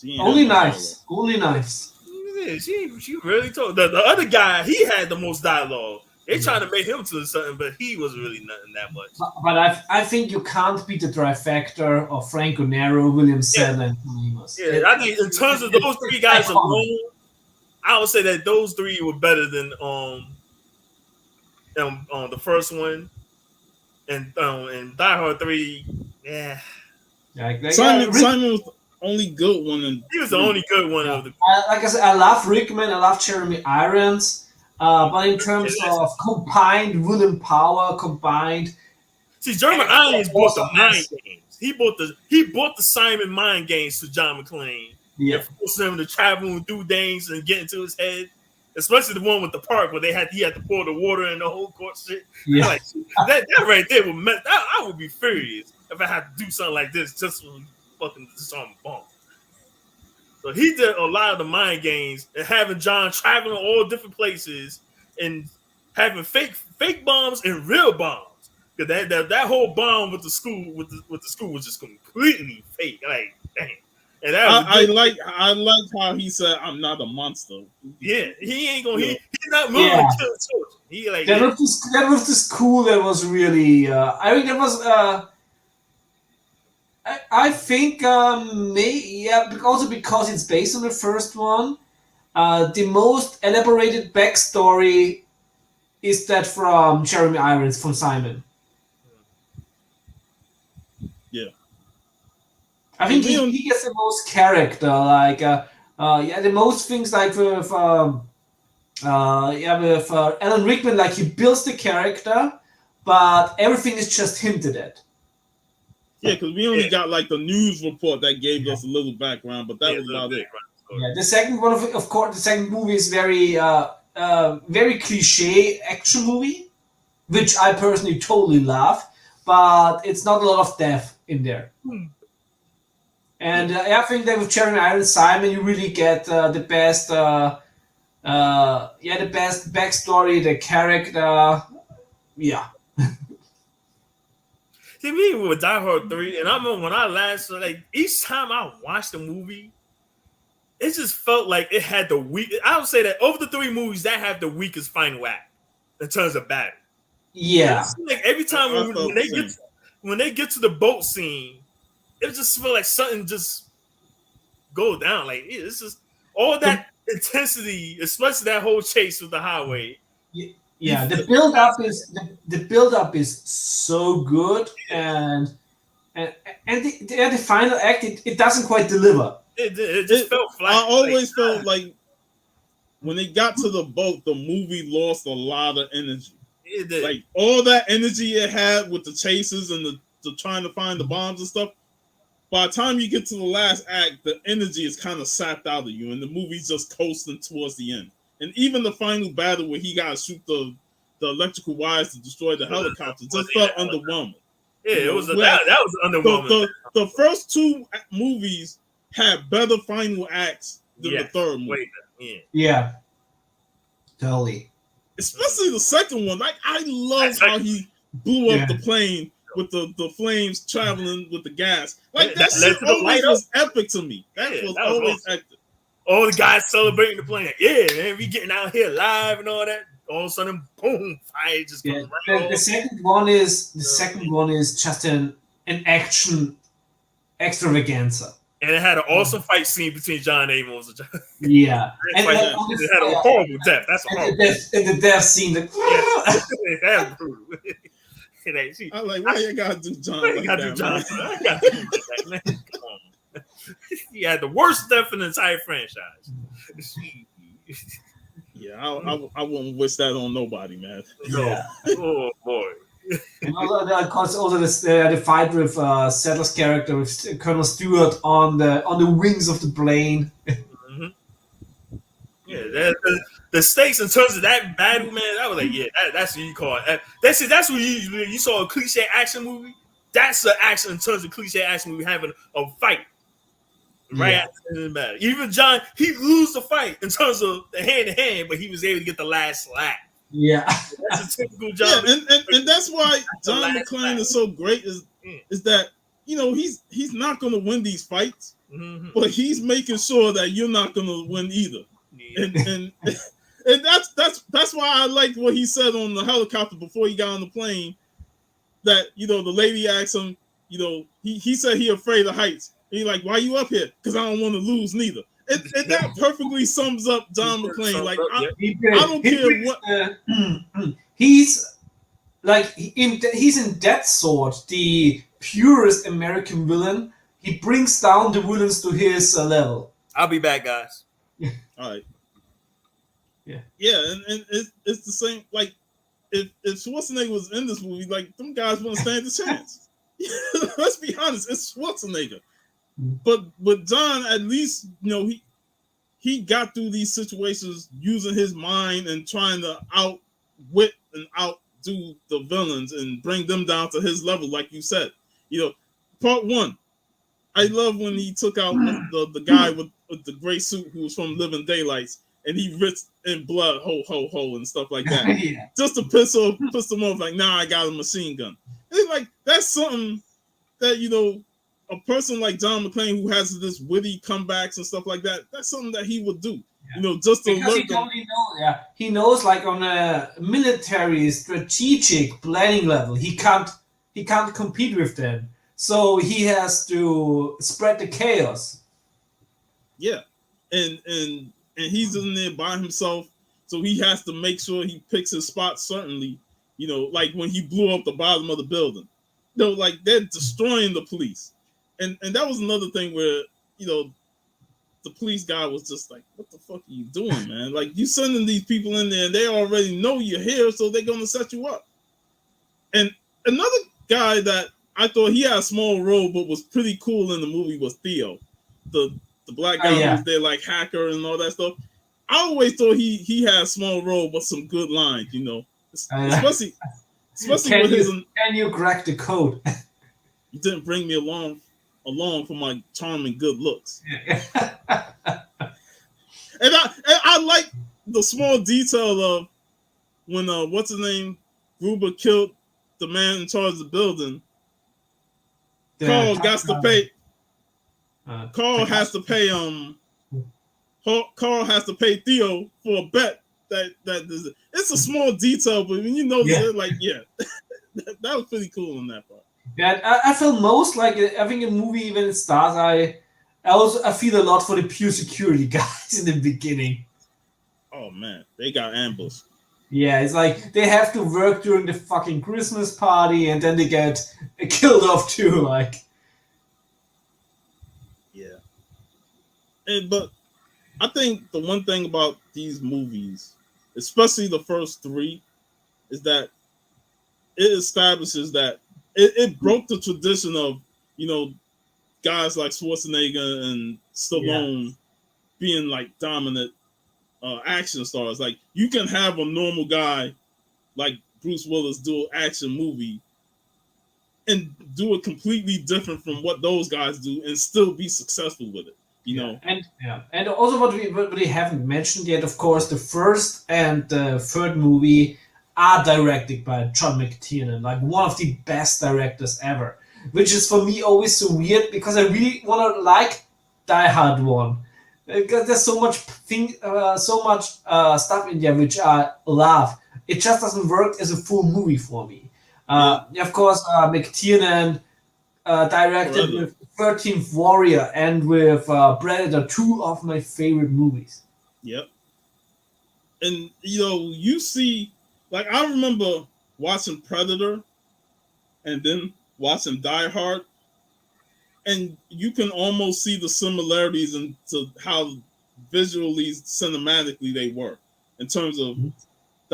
Yeah. Only nice. Yeah, she really talked. The other guy, he had the most dialogue. They tried to make him to something, but he wasn't really nothing that much. But I think you can't beat the trifecta of Franco Nero, William Sadler, and Amos. Yeah, I think in terms of those three guys alone, I would say that those three were better than the first one, and Die Hard 3. Yeah. Simon was the only good one. He was the only good one of the. Like I said, I love Rickman. I love Jeremy Irons. But in terms of combined will and power, see, Jeremy Irons bought the mind games. He bought the Simon mind games to John McClane. Yeah, forced him to travel and do things and get into his head. Especially the one with the park where he had to pour the water in the whole court shit. Yeah, like, that right there would mess. I would be furious if I had to do something like this just for fucking some bomb. So he did a lot of the mind games and having John traveling all different places and having fake bombs and real bombs. Because that whole bomb with the school was just completely fake. Like, damn. And I like how he said, "I'm not a monster." Yeah, he ain't gonna. He's not moving to kill children. He like that was the school that was really. I mean, that was. I think also because it's based on the first one, the most elaborated backstory is that from Jeremy Irons from Simon. Yeah, I think he gets the most character, like the most things like with Alan Rickman, like he builds the character, but everything is just hinted at. Yeah, because we only got like the news report that gave us a little background, but that was about it. Yeah, the second one, of course, the second movie is very cliche action movie, which I personally totally love, but it's not a lot of depth in there. And I think that with Jeremy Irons, Simon, you really get the best backstory, the character, yeah. See, me with Die Hard 3, and I remember when I last, like, each time I watched the movie, it just felt like it had the weak. I would say that over the 3 movies, that have the weakest final act in terms of battle. Yeah. Like every time when they get to the boat scene, it just feel like something just go down. Like it's just all that intensity, especially that whole chase with the highway. Yeah, the build up is so good, and the final act it doesn't quite deliver. It just felt flat. I always felt like when they got to the boat, the movie lost a lot of energy. It did. Like all that energy it had with the chases and the trying to find the bombs and stuff. By the time you get to the last act, the energy is kind of sapped out of you, and the movie's just coasting towards the end. And even the final battle where he got to shoot the electrical wires to destroy the helicopter just felt underwhelming. Yeah, it was that was underwhelming. The first 2 movies had better final acts than the third movie. Yeah. Totally. Especially the second one. Like, I love how he blew up the plane with the flames traveling with the gas. Like, that shit always was epic to me. That was always awesome. epic. All the guys celebrating the plane. Yeah, man, we getting out here live and all that. All of a sudden, boom, fire just comes right the second one is just an action extravaganza. And it had an awesome fight scene between John Amos and John. Yeah. And it had a horrible death. That's a horrible death. And the death scene. That's brutal. I'm like, why you gotta do John like that, man? Come on. He had the worst death in the entire franchise. Yeah, I wouldn't wish that on nobody, man. Yeah. Oh, boy. And of course, also the fight with Sattler's character with Colonel Stewart on the wings of the plane. Mm-hmm. Yeah, the stakes in terms of that battle, man. I was like, yeah, that's what you call it. That's what you saw a cliche action movie. That's the action in terms of cliche action movie having a fight. Right after the battle. Even John, he lose the fight in terms of the hand to hand, but he was able to get the last slap. Yeah, that's a typical John. Yeah, and that's why John McClane is so great. Is that he's not going to win these fights, but he's making sure that you're not going to win either. Yeah. And that's why I liked what he said on the helicopter before he got on the plane. That the lady asked him, he said he afraid of heights. And he's like, why you up here? Because I don't want to lose neither. And that perfectly sums up John McClane. Like, I don't care what. He's in Death Sword, the purest American villain. He brings down the villains to his level. I'll be back, guys. All right. Yeah. Yeah, and it's the same. Like, if Schwarzenegger was in this movie, like, them guys wouldn't stand a chance. Let's be honest, it's Schwarzenegger. But John, at least, he got through these situations using his mind and trying to outwit and outdo the villains and bring them down to his level, like you said. Part one, I love when he took out the guy with the gray suit who was from Living Daylights, and he ripped in blood, ho, ho, ho, and stuff like that. Yeah. Just to piss them off, like, I got a machine gun. It's like, that's something that, a person like John McClane who has this witty comebacks and stuff like that, that's something that he would do. Yeah. Just to because he knows, like, on a military strategic planning level, he can't compete with them. So he has to spread the chaos. Yeah. And he's in there by himself, so he has to make sure he picks his spot certainly, like when he blew up the bottom of the building. Like, they're destroying the police. And that was another thing where, the police guy was just like, what the fuck are you doing, man? Like, you sending these people in there and they already know you're here, so they're going to set you up. And another guy that I thought he had a small role but was pretty cool in the movie was Theo, the black guy who was there, like, hacker and all that stuff. I always thought he had a small role but some good lines, especially can you crack the code? You didn't bring me along for my charming good looks. And I like the small detail of when what's his name, Gruber killed the man in charge of the building. Carl has to pay. Carl has to pay. Carl has to pay Theo for a bet that it's a small detail, but when like, that was pretty cool in that part. Yeah, I feel most like I think a movie when it starts, I feel a lot for the pure security guys in the beginning. Oh man, they got ambushed. Yeah, it's like they have to work during the fucking Christmas party and then they get killed off too. Like, yeah. But I think the one thing about these movies, especially the first three, is that it establishes that it broke the tradition of, guys like Schwarzenegger and Stallone being like dominant action stars. Like, you can have a normal guy like Bruce Willis do an action movie and do it completely different from what those guys do and still be successful with it. And also what we haven't mentioned yet, of course, the first and the third movie are directed by John McTiernan, like one of the best directors ever, which is for me always so weird because I really want to like Die Hard 1. Because there's so much stuff in there which I love. It just doesn't work as a full movie for me. Of course, McTiernan directed with 13th Warrior and with Predator, two of my favorite movies. Yep. And you see, like I remember watching Predator and then watching Die Hard, and you can almost see the similarities into how visually, cinematically they were in terms of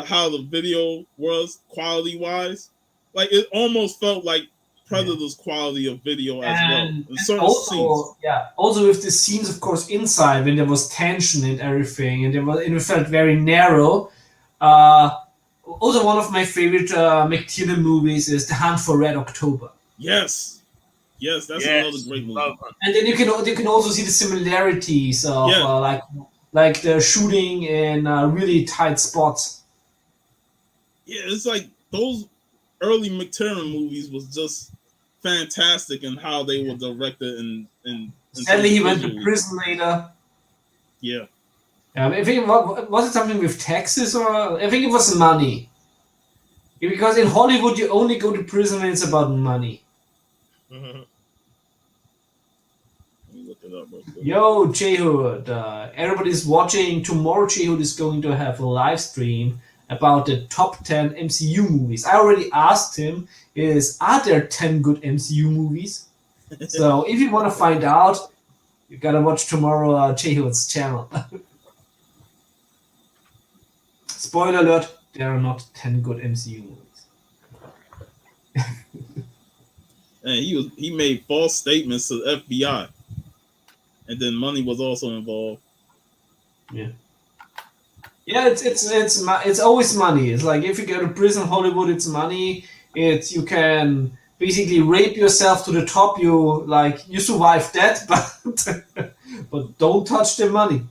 how the video was quality wise. Like it almost felt like Predator's quality of video as well. In certain also, scenes. Also with the scenes, of course, inside when there was tension and everything, and it felt very narrow. Also, one of my favorite McTiernan movies is The Hunt for Red October. Yes, that's another great movie. And then you can also see the similarities of like the shooting in really tight spots. Yeah, it's like those early McTiernan movies was just fantastic in how they were directed and Sadly, he went to prison later. Yeah. I think was it something with taxes, or I think it was money. Because in Hollywood you only go to prison when it's about money. Mm-hmm. Let me look it up real quick. Yo, J-Hood, everybody's watching. Tomorrow J-Hood is going to have a live stream about the top 10 MCU movies. I already asked him, are there 10 good MCU movies? So if you want to find out, you gotta watch tomorrow J-Hood's channel. Spoiler alert, there are not 10 good MCU movies. And he made false statements to the FBI. And then money was also involved. Yeah. Yeah, it's always money. It's like if you go to prison, Hollywood, it's money. You can basically rape yourself to the top. You survive that, but don't touch the money.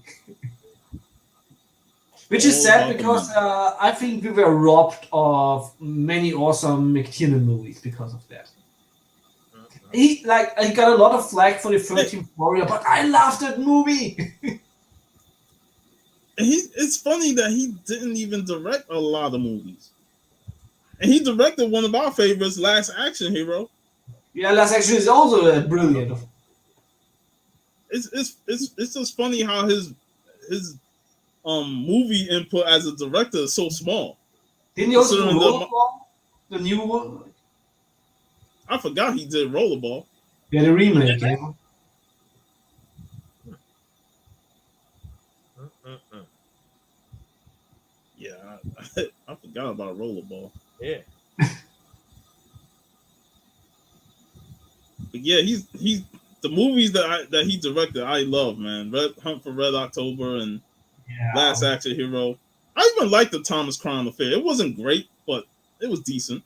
Which is sad because I think we were robbed of many awesome McTiernan movies because of that. He got a lot of flack for the 13th Warrior, but I love that movie. It's funny that he didn't even direct a lot of movies. And he directed one of our favorites, Last Action Hero. Yeah, Last Action is also brilliant. It's just funny how his movie input as a director is so small. Didn't he also do Rollerball? The new one? I forgot he did Rollerball. Yeah, the remake, yeah. Yeah, I forgot about Rollerball. Yeah. But yeah, he's the movies that he directed, I love, man. Hunt for Red October and Last Action Hero. I even liked the Thomas Crown Affair. It wasn't great, but it was decent.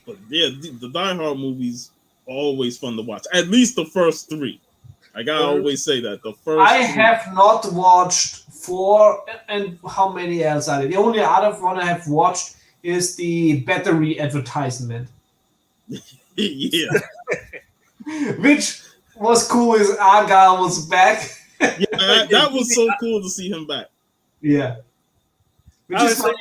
But yeah, the Die Hard movies are always fun to watch. At least the first three. I gotta always say that. The first three. Have not watched 4, and how many else are there? The only other one I have watched is the battery advertisement. Yeah. Which was cool is Argyle was back. Yeah, that was so cool to see him back. Yeah. Which is funny.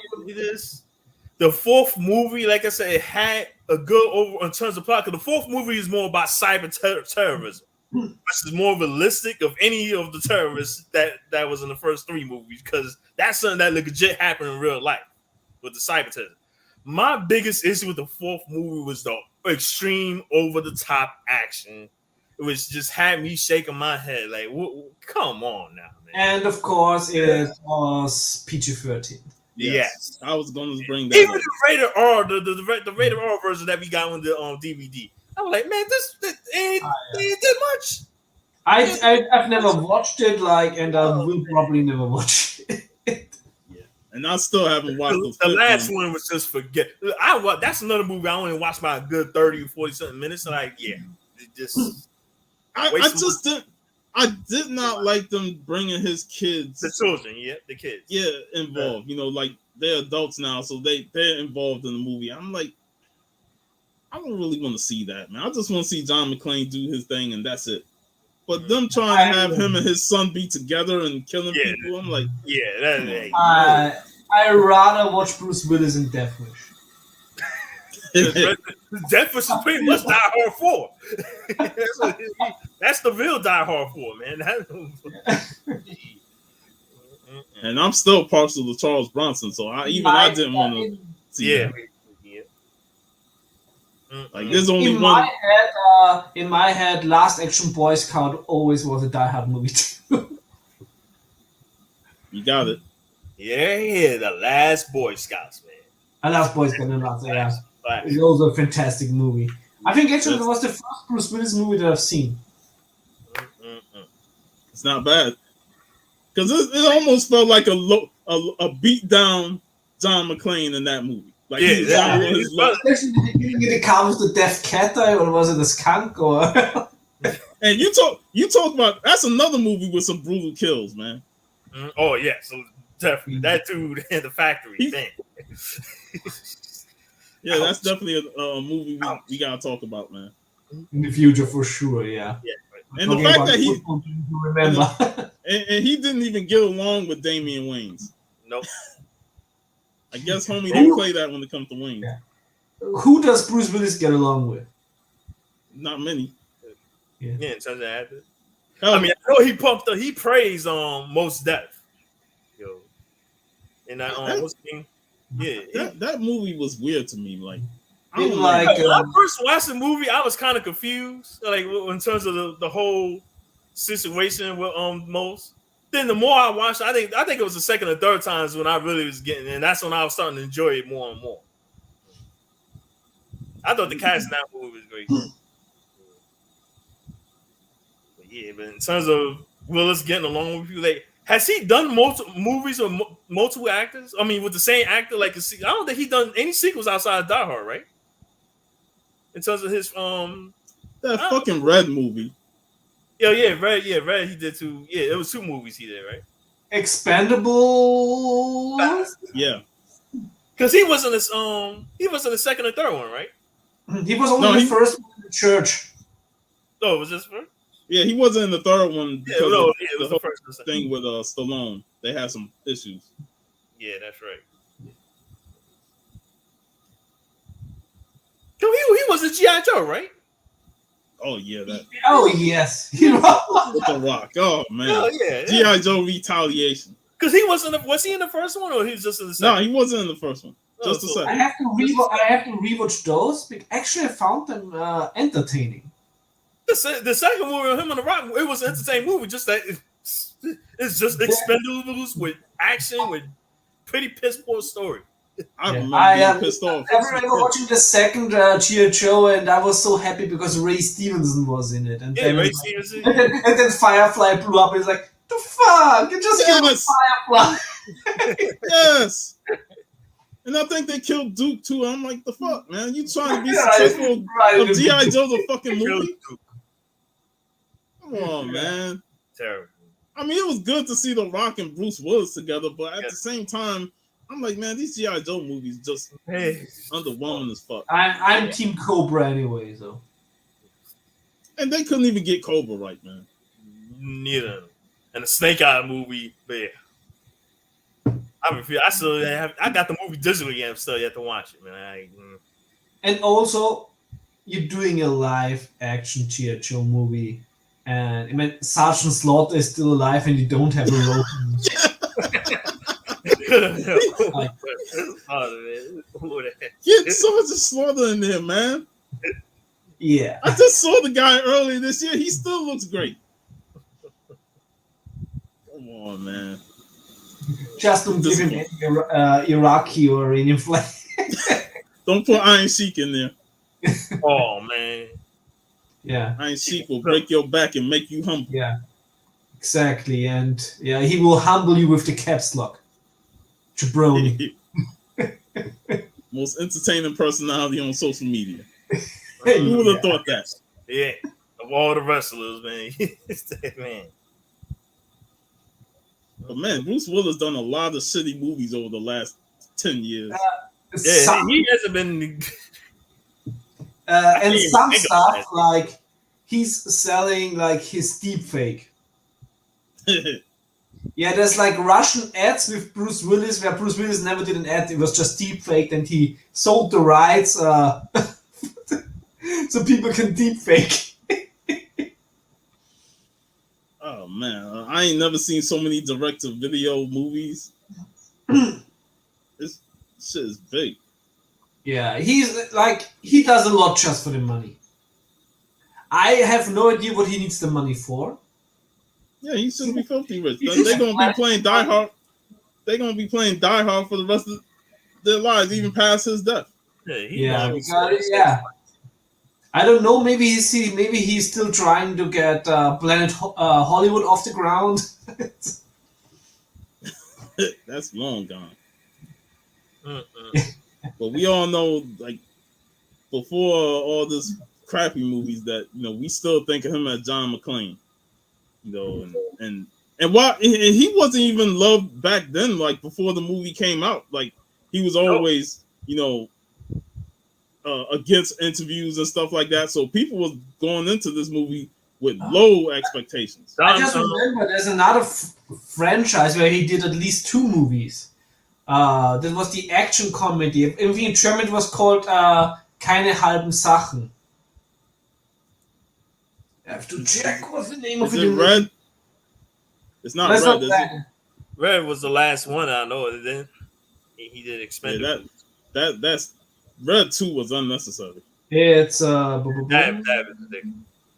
The fourth movie, like I said, it had a good over in terms of plot. Because the fourth movie is more about cyber terrorism, which is more realistic of any of the terrorists that was in the first 3 movies. Because that's something that legit happened in real life with the cyber terrorism. My biggest issue with the fourth movie was the extreme over the top action. It was just had me shaking my head like, come on now, man. And of course, it was PG-13. Yes, I was going to bring that. Even up. the rated R, the rated R version that we got on the DVD. I was like, man, this ain't that much. I've never watched it, and I will probably never watch it. Yeah, And I still haven't watched the last one was just forget. That's another movie I only watched by a good 30 or 40 something minutes. And like, yeah, it just. I did not like them bringing his kids, the children, the kids, involved. You know, like they're adults now, so they're involved in the movie. I'm like, I don't really want to see that, man. I just want to see John McClane do his thing, and that's it. But them trying to have him and his son be together and killing people, I'm like, I rather watch Bruce Willis in Death Wish. Death Wish is pretty much Die Hard 4. That's the real Die Hard 4, man. And I'm still partial to Charles Bronson, so I didn't want to see that. Like there's only one. In my head, Last Action Boy Scout always was a Die Hard movie too. You got it. Yeah, the Last Boy Scouts, man. I love Boy Scouts, yeah. It's also a fantastic movie. I think actually it was the first Bruce Willis movie that I've seen. It's not bad. Because it almost felt like a beat down John McClane in that movie. Like especially the beginning of the car with the deaf cat, or was it a skunk? Or and you talk about that's another movie with some brutal kills, man. Oh yeah, so definitely that dude in the factory thing. Yeah, that's definitely a movie we gotta talk about, man. In the future, for sure, yeah. And the fact that he remember, and he didn't even get along with Damian Wayans. Nope. I guess homie didn't play that when it comes to Wayans. Yeah. Who does Bruce Willis get along with? Not many. Yeah, in terms of actors. I mean, I know he praised Most Def. Yo. And that what's the thing? Yeah, that movie was weird to me. Like, when I first watched the movie, I was kind of confused, like in terms of the whole situation with Most. Then the more I watched, I think it was the second or third times when I really was getting, and that's when I was starting to enjoy it more and more. I thought the cast in that movie was great. But in terms of Willis getting along with people, like, has he done multiple movies with multiple actors? I mean, with the same actor, like I don't think he done any sequels outside of Die Hard, right? In terms of his that fucking Red movie. Red. He did two. Yeah, it was two movies he did, right? Expendables. Yeah, because he wasn't the second or third one, right? He was only the first one in the church. Oh, was this first? Yeah, he wasn't in the third one because it was the first thing with Stallone. They had some issues. Yeah, that's right. So he was a G.I. Joe, right? Oh yeah, that. Oh yes, with the Rock. Oh man. Oh yeah. G.I. Joe Retaliation. Because he wasn't. Was he in the first one, or he was just in the second? No, he wasn't in the first one. Just the second. I have to rewatch those. But actually, I found them entertaining. The second movie with him and the Rock, it was an entertaining movie. Just that it's just Expendables with action with pretty piss poor story. I remember being pissed off. I remember watching the second G.I. Joe, and I was so happy because Ray Stevenson was in it. And Ray Stevenson. And then Firefly blew up. And it's like, the fuck? You just killed Firefly. Yes. And I think they killed Duke too. I'm like, the fuck, man? You trying to be successful of G.I. Joe's a fucking movie? Come on, man. Terrible. I mean, it was good to see The Rock and Bruce Willis together, but at the same time, I'm like, man, these G.I. Joe movies just underwhelming as fuck. I'm Team Cobra anyway, so. And they couldn't even get Cobra right, man. Neither. And the Snake Eye movie, man. I got the movie digitally, and I'm still yet to watch it, man. And also, you're doing a live action G.I. Joe movie, and I mean, Sergeant Slaughter is still alive, and you don't have a role. Get Sergeant Slaughter in there, man. Yeah. I just saw the guy earlier this year. He still looks great. Come on, man. Just don't give him any Iraqi or Iranian flag. Don't put Iron Sheik in there. Oh, man. Yeah. Iron Sheik will break your back and make you humble. Yeah. Exactly. And yeah, he will humble you with the caps lock. Jabroni. Most entertaining personality on social media. Yeah. Who would have thought that? Yeah, of all the wrestlers, man. Man. But man, Bruce Willis done a lot of shitty movies over the last 10 years. Yeah, he hasn't been. And some stuff like he's selling like his deep fake. Yeah, there's like Russian ads with Bruce Willis where Bruce Willis never did an ad. It was just deep faked, and he sold the rights so people can deep fake. Oh man, I ain't never seen so many direct-to-video movies. This shit is big. Yeah, he's like he does a lot just for the money. I have no idea what he needs the money for. Yeah, he shouldn't be filthy rich. They're gonna be playing Die Hard. They're gonna be playing Die Hard for the rest of their lives, even past his death. Yeah, yeah. I don't know. Maybe he's still trying to get Planet Hollywood off the ground. That's long gone. But we all know, like, before all this crappy movies, that we still think of him as John McClane. And while he wasn't even loved back then, like before the movie came out, like he was always, against interviews and stuff like that. So people was going into this movie with low expectations. I just remember there's another franchise where he did at least 2 movies. That was the action comedy. In German it was called Keine halben Sachen. I have to check what's the name of it. Is it Red? It's not Red, not is Red. it? Red was the last one I know. Then he did Expendables. Yeah, that's Red 2 was unnecessary. It's that was ridiculous.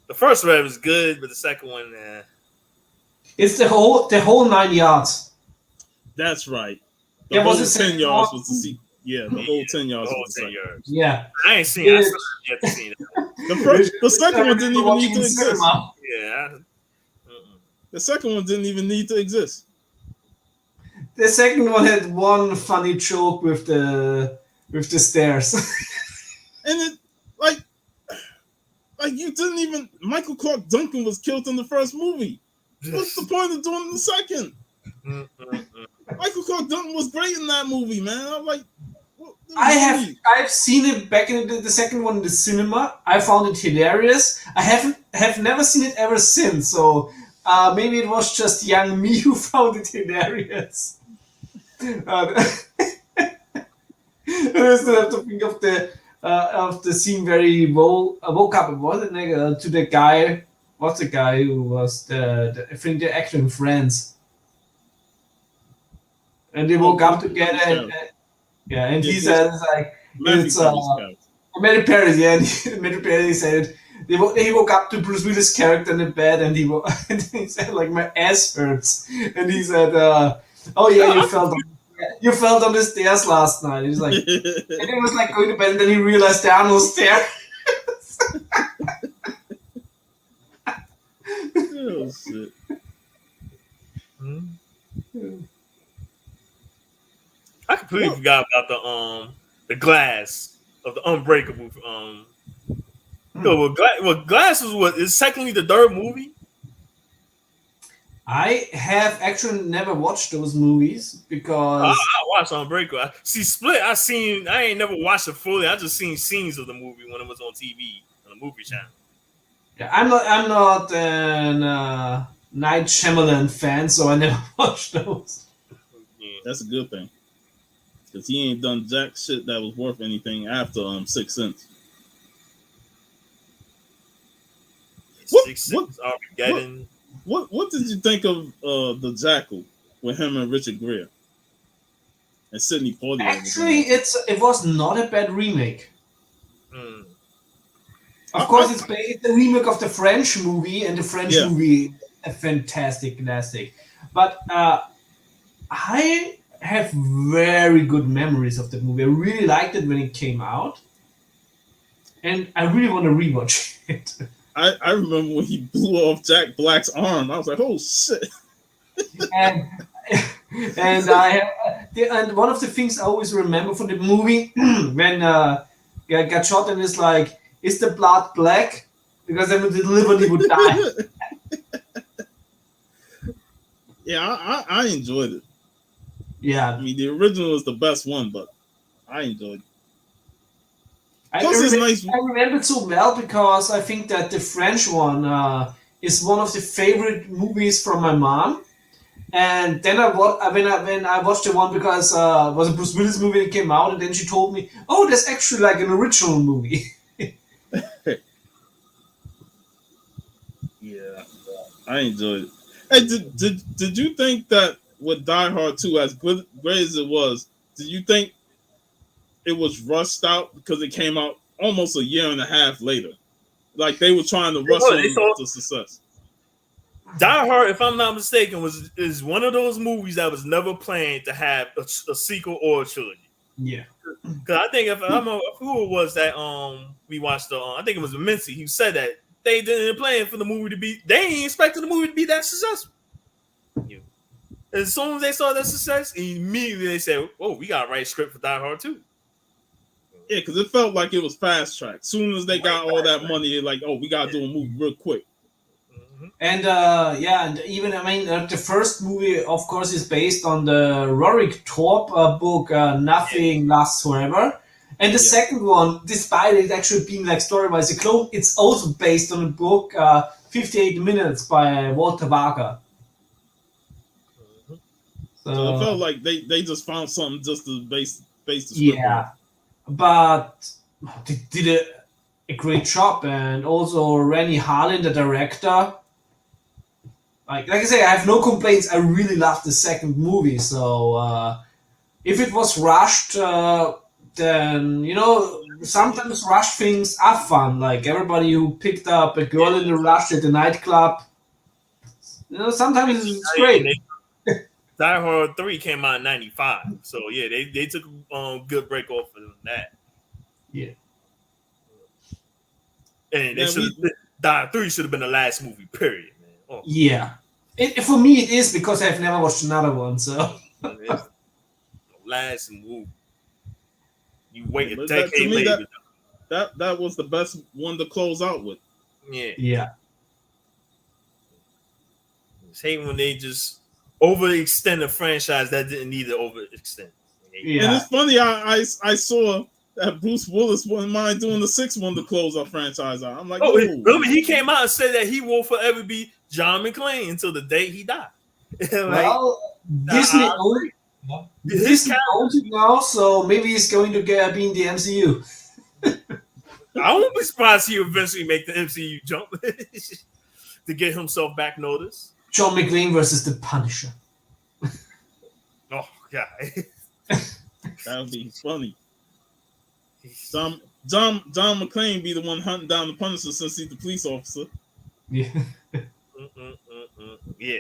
The first Red was good, but the second one, it's the whole 9 yards. That's right. The Yeah, whole was it 10 yards was the sequel. Yeah, the whole 10 yards was the 10 second. yards. Yeah, I ain't seen it. I still have yet to see it. The second one didn't even need to exist. Yeah. The second one didn't even need to exist. The second one had one funny joke with the stairs. And it like you didn't even Michael Clark Duncan was killed in the first movie. What's the point of doing the second? Michael Clark Duncan was great in that movie, man. I'm like, I've seen it back in the second one in the cinema. I found it hilarious. I have never seen it ever since. So maybe it was just young me who found it hilarious. I still have to think of the scene where he woke up. Was it to the guy? What's the guy who was I think the actor in Friends? And they woke up together, and he said it's like Matthew Perry, and Matthew Perry said he woke up to Bruce Willis' character in the bed, and he said like my ass hurts, and he said, "Oh yeah, you fell on the stairs last night." He's like, and he was like going to bed, and then he realized there are no stairs. Oh shit. I completely forgot about the glass of the Unbreakable. Glass is technically the third movie. I have actually never watched those movies because I watched Unbreakable. Split. I ain't never watched it fully. I just seen scenes of the movie when it was on TV on the movie channel. Yeah, I'm not an Night Shyamalan fan, so I never watched those. Yeah. That's a good thing. Because he ain't done jack shit that was worth anything after Sixth Sense. Sixth Sense, Armageddon. What did you think of the Jackal with him and Richard Gere and Sidney Poitier? Actually, it was not a bad remake. Mm. Of course, it's a remake of the French movie, and the French movie a fantastic classic. But I have very good memories of that movie. I really liked it when it came out, and I really want to rewatch it. I remember when he blew off Jack Black's arm. I was like, oh shit. and And one of the things I always remember from the movie when got shot and it's like, is the blood black? Because then the delivery would die. Yeah, I enjoyed it. Yeah, I mean, the original is the best one, but I enjoyed it. I Plus, it's remember, nice. I remember it so well because I think that the French one is one of the favorite movies from my mom. And then when I watched the one because it was a Bruce Willis movie that came out, and then she told me, "Oh, there's actually like an original movie." Yeah, I enjoyed it. Hey, did you think that with Die Hard 2, as great as it was, did you think it was rushed out because it came out almost a year and a half later? Like they were trying to rush on to success. Die Hard, if I'm not mistaken, is one of those movies that was never planned to have a sequel or a trilogy. Yeah, because I think if I don't know who it was that we watched I think it was Mincy. He said that they didn't plan for the movie to be. They ain't expecting the movie to be that successful. Yeah. As soon as they saw that success, immediately they said, "Oh, we got to write a script for Die Hard 2." Yeah, because it felt like it was fast tracked. Soon as they got all that money, they're like, "Oh, we got to do a movie real quick." and and even the first movie, of course, is based on the Rorik Torp book, Nothing Lasts Forever. And the second one, despite it actually being like story-wise a clone, it's also based on a book, 58 Minutes by Walter Wager. So it felt like they just found something just to base the script on. But they did a great job, and also Rennie Harlin, the director. Like I say, I have no complaints. I really loved the second movie. So if it was rushed, then sometimes rushed things are fun. Like everybody who picked up a girl in the rush at the nightclub. Sometimes it's great. Die Hard 3 came out in 95. So yeah, they took a good break off of that. Yeah. And Die Hard 3 should have been the last movie, period, man. Oh. Yeah. For me it is because I've never watched another one, so last movie. You wait a decade later. That was the best one to close out with. Yeah. Yeah. It's hate when they just overextend a franchise that didn't need to overextend. Yeah. And it's funny, I saw that Bruce Willis wouldn't mind doing the sixth one to close our franchise out. I'm like, remember he came out and said that he won't forever be John McClane until the day he died. Disney owns it now, so maybe he's going to be in the MCU. I won't be surprised he eventually make the MCU jump to get himself back noticed. John McClane versus the Punisher. Oh God, that would be funny. John McClane be the one hunting down the Punisher since he's the police officer. Yeah. Yeah.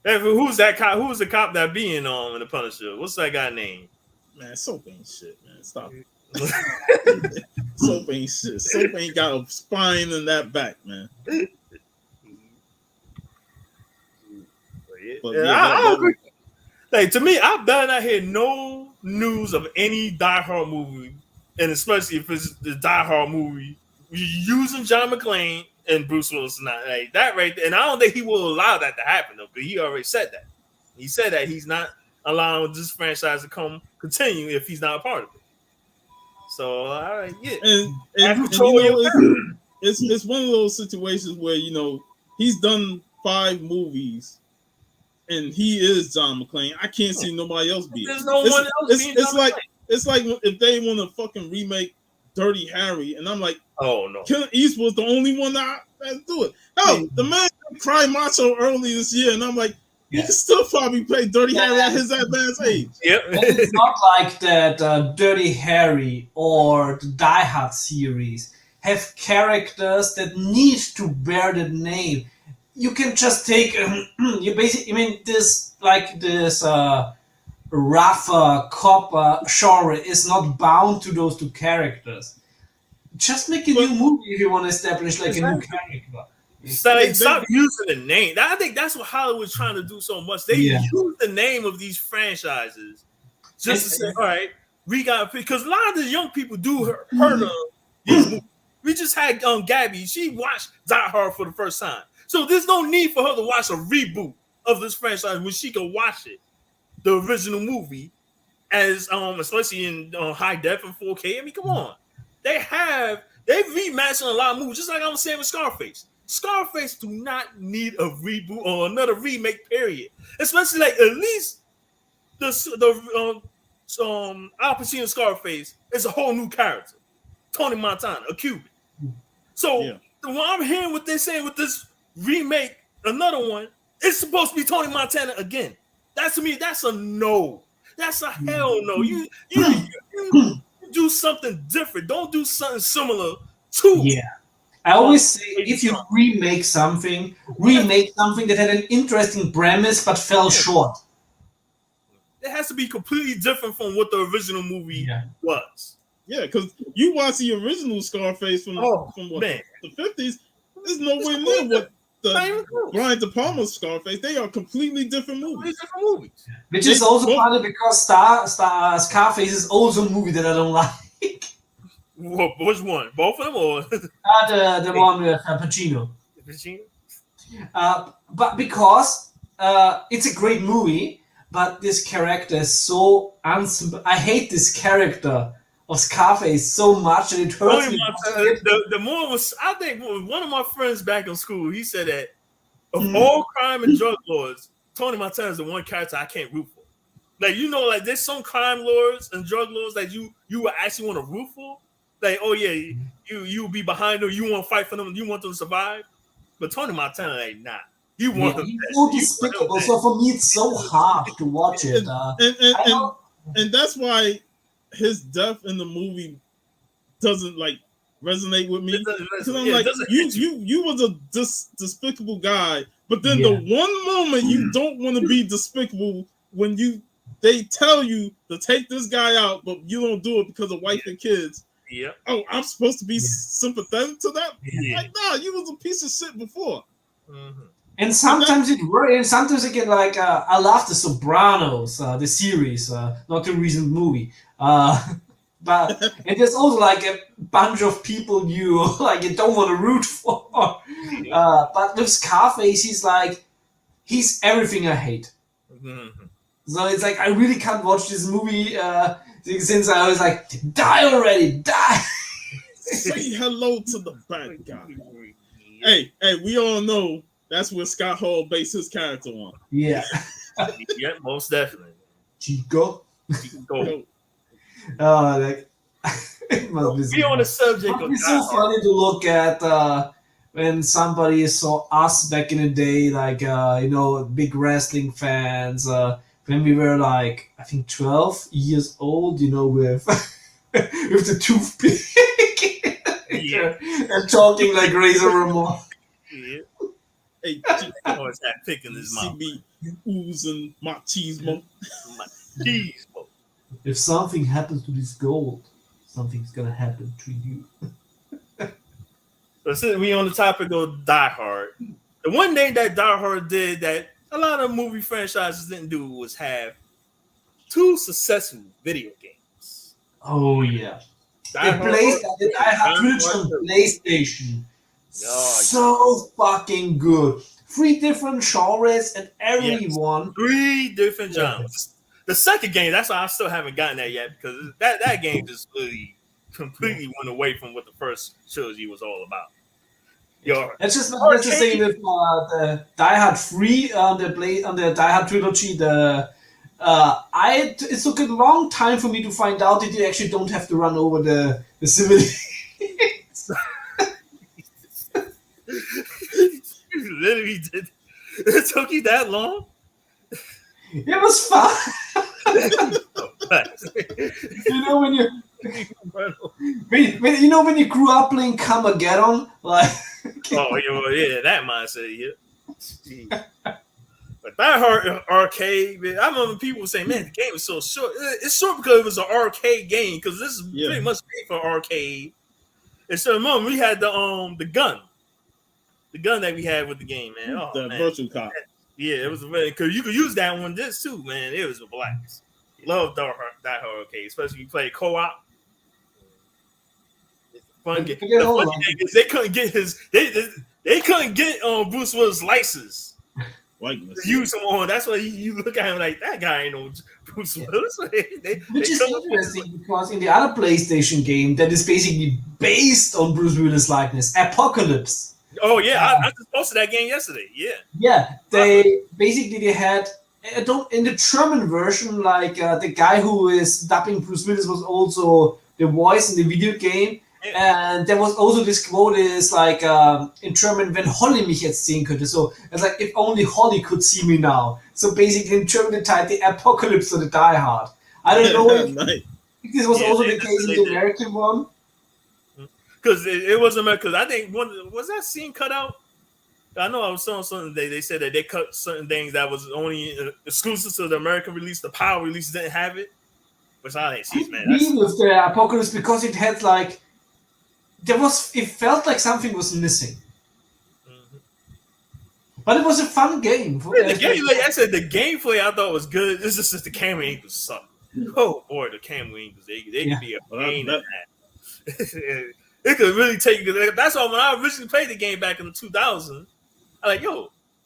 Hey, who's that cop? Who's the cop that being in the Punisher? What's that guy name? Man, Soap ain't shit, man. Stop it. Soap ain't shit. Soap ain't got a spine in that back, man. I agree. Like to me, I better not hear no news of any Die Hard movie, and especially if it's the Die Hard movie using John McClane and Bruce Willis, not like that right there. And I don't think he will allow that to happen though, because he already said that. He said that he's not allowing this franchise to continue if he's not a part of it. So, all right, yeah. And it's one of those situations where he's done 5 movies, and he is John McClane. I can't see nobody else be. There's no one else. It's like if they want to fucking remake Dirty Harry, and I'm like, oh no, Clint Eastwood's the only one that do it. Hell, the man cried macho early this year, and I'm like, he can still probably play Dirty Harry at his advanced age. Yep. It's not like that Dirty Harry or the Die Hard series have characters that need to bear the name. You can just take this rougher cop genre is not bound to those 2 characters. Just make a new movie if you want to establish a new character. Stop using the name. I think that's what Hollywood's trying to do so much. They use the name of these franchises just to say, all right, we got, because a lot of the young people do heard of these movies. We just had Gabby. She watched Die Hard for the first time, so there's no need for her to watch a reboot of this franchise when she can watch it, the original movie, as especially in high def and 4K. I mean, come on, they've remastered a lot of movies, just like I was saying with Scarface. Scarface do not need a reboot or another remake, period. Especially like at least the Al Pacino Scarface is a whole new character, Tony Montana, a Cuban. So what I'm hearing what they're saying with this remake, another one, it's supposed to be Tony Montana again. That to me, that's a no. That's a hell no. You do something different. Don't do something similar to. Yeah. I always say if you remake something that had an interesting premise but fell short. It has to be completely different from what the original movie was. Yeah, because you watch the original Scarface from what, the 50s, there's nowhere near what the Brian De Palma's Scarface. They are completely different movies. Which is also funny because Scarface is also a movie that I don't like. Which one? Both of them, or the one with Pacino. But because it's a great movie, but this character is so unsympathetic. I hate this character of Scarface so much that it hurts me. The more was, I think one of my friends back in school, he said that of all crime and drug lords, Tony Montana is the one character I can't root for. Like, you know, like there's some crime lords and drug lords that you would actually want to root for. Like, oh yeah, you be behind them, you want to fight for them, you want them to survive. But Tony Montana ain't not. You want them. He's so despicable. So for me, it's so hard to watch it. And that's why his death in the movie doesn't like resonate with me. Because I'm like, you was a despicable guy, but then the one moment you don't want to be despicable when they tell you to take this guy out, but you don't do it because of wife and kids. Yeah. Oh, I'm supposed to be sympathetic to that? Like, nah, you was a piece of shit before. Mm-hmm. And sometimes it works, and sometimes I get like, I love The Sopranos, the series, not the recent movie. But and there's also like a bunch of people you don't want to root for. But with Scarface, he's everything I hate. Mm-hmm. So it's like I really can't watch this movie since I was like, die already, die. Say hello to the bad guy. Hey, we all know that's what Scott Hall based his character on. Yeah. Yeah, most definitely. Chico. It must be on the subject of it's so funny to look at when somebody saw us back in the day, like big wrestling fans. When we were like, I think 12 years old, with with the toothpick and talking like Razor Ramon. Yeah. Hey, always had pick in his mouth. See me oozing machismo. Machismo. If something happens to this gold, something's gonna happen to you. So since we on the topic of Die Hard, the one thing that Die Hard did that a lot of movie franchises didn't do was have 2 successful video games. Oh yeah. I had Twitch on PlayStation. So fucking good. 3 different genres and everyone. 3 different genres. The second game, that's why I still haven't gotten that yet, because that game just really completely went away from what the first trilogy was all about. That's the same with the Die Hard 3 on the Die Hard trilogy. It took a long time for me to find out that you actually don't have to run over the civilians. You literally did. It took you that long? It was fun. when you grew up playing Carmageddon, like. Yeah, that mindset. Yeah. But Die Hard arcade, man, I remember people saying, "Man, the game is so short." It's short because it was an arcade game. Because this is pretty much made for arcade. And so remember, we had the gun that we had with the game, man. Oh, the man. virtual cop. Yeah, it was because you could use that one. This too, man. It was a blast. Love Die Hard Arcade, especially when you play co-op. It's a fun game. The funny thing is they couldn't get they couldn't get Bruce Willis' license. To use him on. That's why you look at him like that guy ain't no Bruce Willis. Which is interesting because in the other PlayStation game that is basically based on Bruce Willis' likeness, Apocalypse. Oh yeah, I just posted that game yesterday. Yeah. Yeah, they had in the German version, like the guy who is dubbing Bruce Willis was also the voice in the video game. Yeah. And there was also this quote is like in German, wenn Holly mich jetzt sehen könnte. So it's like if only Holly could see me now. So basically in German they titled the Apocalypse or the Die Hard. I don't know if this was also the case in the American one. Because it was American. Because I think was that scene cut out? I know I was saying something. They said that they cut certain things that was only exclusive to the American release. The PAL release didn't have it, which I didn't see, man. With the Apocalypse because it had like. It felt like something was missing. Mm-hmm. But it was a fun game. The game, like I said, the gameplay I thought was good. It's just the camera angles suck. Oh boy, the camera angles, they could be a pain in that. It could really take you. That's why when I originally played the game back in the 2000s, I like,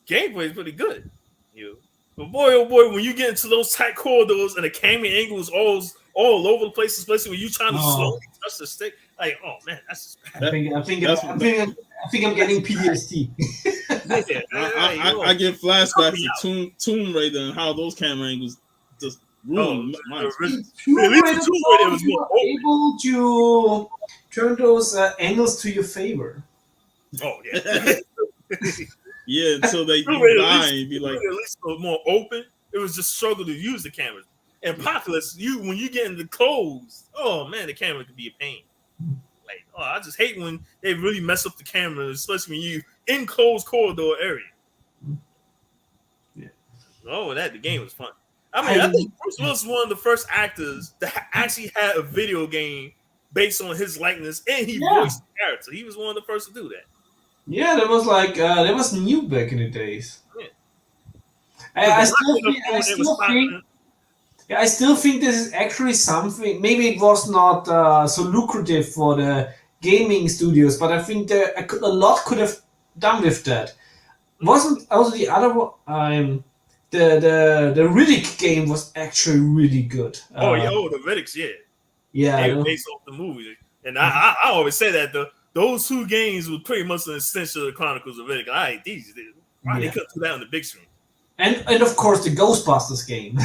gameplay is pretty good. But boy, oh boy, when you get into those tight corridors and the camera angles all over the place, especially when you're trying to slowly touch the stick. Like, oh man, that's just bad. I think I'm getting PTSD. I get flashbacks to Tomb Raider and how those camera angles just ruined my experience. Tomb Raider was more able to turn those angles to your favor. Oh yeah. Yeah, until they die and be like at least more open. It was just struggle to use the cameras. And Apocalypse, when you get into clothes, oh man, the camera could be a pain. Like, I just hate when they really mess up the camera, especially when you in closed corridor area. Yeah. The game was fun. I think Bruce Willis was one of the first actors that actually had a video game based on his likeness, and he voiced the character. He was one of the first to do that. Yeah, that was like that was new back in the days. Yeah. I still think this is actually something. Maybe it was not so lucrative for the gaming studios, but I think a lot could have done with that. Wasn't also the other one? The Riddick game was actually really good. The Riddicks, yeah, they were based off the movie, and I always say that those two games were pretty much an extension of the Chronicles of Riddick. They couldn't do that on the big screen. And of course the Ghostbusters game.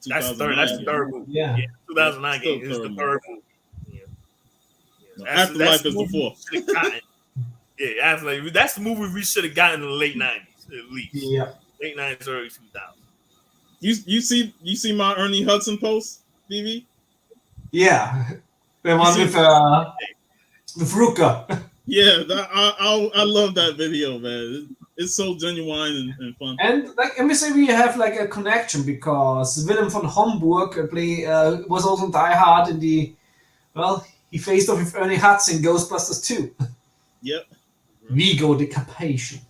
That's the third movie. Yeah. 2009 game is the third movie. Afterlife is the fourth. Afterlife. That's the movie we should have gotten in the late 90s, at least. Yeah. Late 90s, early 2000s. You see my Ernie Hudson post, BB? Yeah. The one with Ruka. Yeah, I love that video, man. It's so genuine and fun. And let me say we have like a connection because Willem von Homburg was also in Die Hard in he faced off with Ernie Hudson in Ghostbusters 2. Yep. Vigo Decapitation.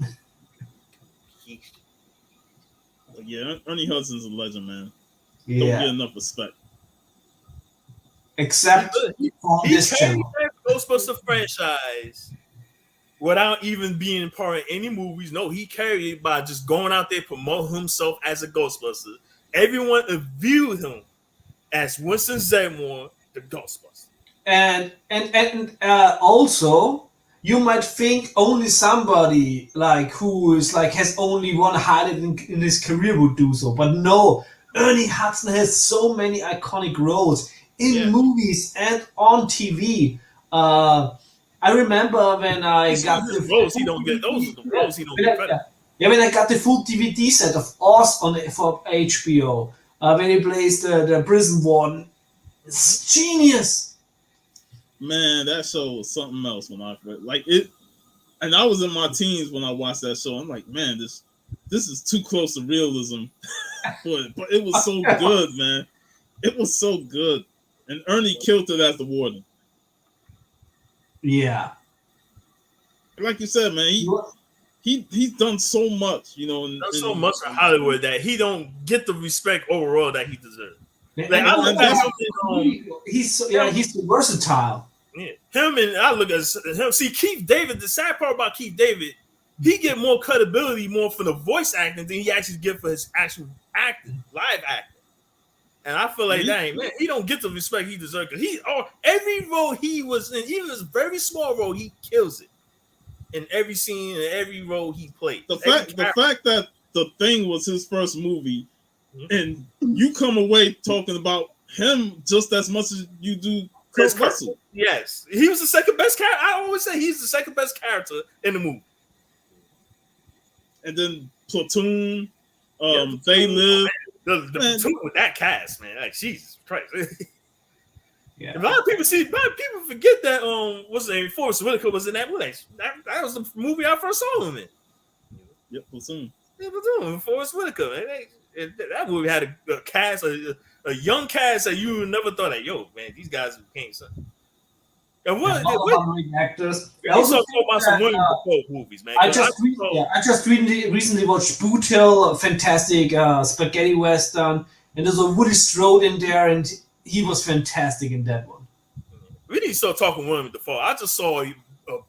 Yeah, Ernie Hudson's a legend, man. Yeah. Don't get enough respect. Except on this channel. Ghostbusters franchise without even being part of any movies. No, he carried it by just going out there, promoting himself as a Ghostbuster. Everyone viewed him as Winston Zeddemore, the Ghostbuster. And also, you might think only somebody who is has only one highlight in his career would do so, but no. Ernie Hudson has so many iconic roles in movies and on TV. I remember when I got the roles he don't get those are the roles he don't get credit. Yeah, when I got the full DVD set of Oz for HBO, when he plays the prison warden, it's genius. Man, that show was something else when I first it. And I was in my teens when I watched that show. I'm like, man, this is too close to realism. But it was so good, man. It was so good. And Ernie killed it as the warden. Yeah. Like you said, man, he's done so much, you know, so much in Hollywood that he don't get the respect overall that he deserves. Like, And I look at him, he's so versatile. yeah, him and I look at him. See, Keith David. The sad part about Keith David, he get more credibility more for the voice acting than he actually get for his actual acting, live acting. And I feel like dang man, he don't get the respect he deserves. Because every role he was in, even his very small role, he kills it in every scene and every role he played. The fact that The Thing was his first movie, and you come away talking about him just as much as you do Kurt Russell. Yes, he was the second best character. I always say he's the second best character in the movie. And then Platoon, They Live. The Platoon with that cast, man, like Jesus Christ. Yeah. A lot of people forget that what's the name? Forrest Whitaker was in that movie. That was the movie I first saw him in. Yep, Platoon. Yeah, Platoon, Forrest Whitaker. That movie had a cast, a young cast that you never thought that, yo, man, these guys became something. And what actors. We also talk about some William Dafoe movies, man. I just recently watched Boot Hill, a fantastic spaghetti western, and there's a Woody Strode in there, and he was fantastic in that one. We need to start talking William Dafoe. I just saw a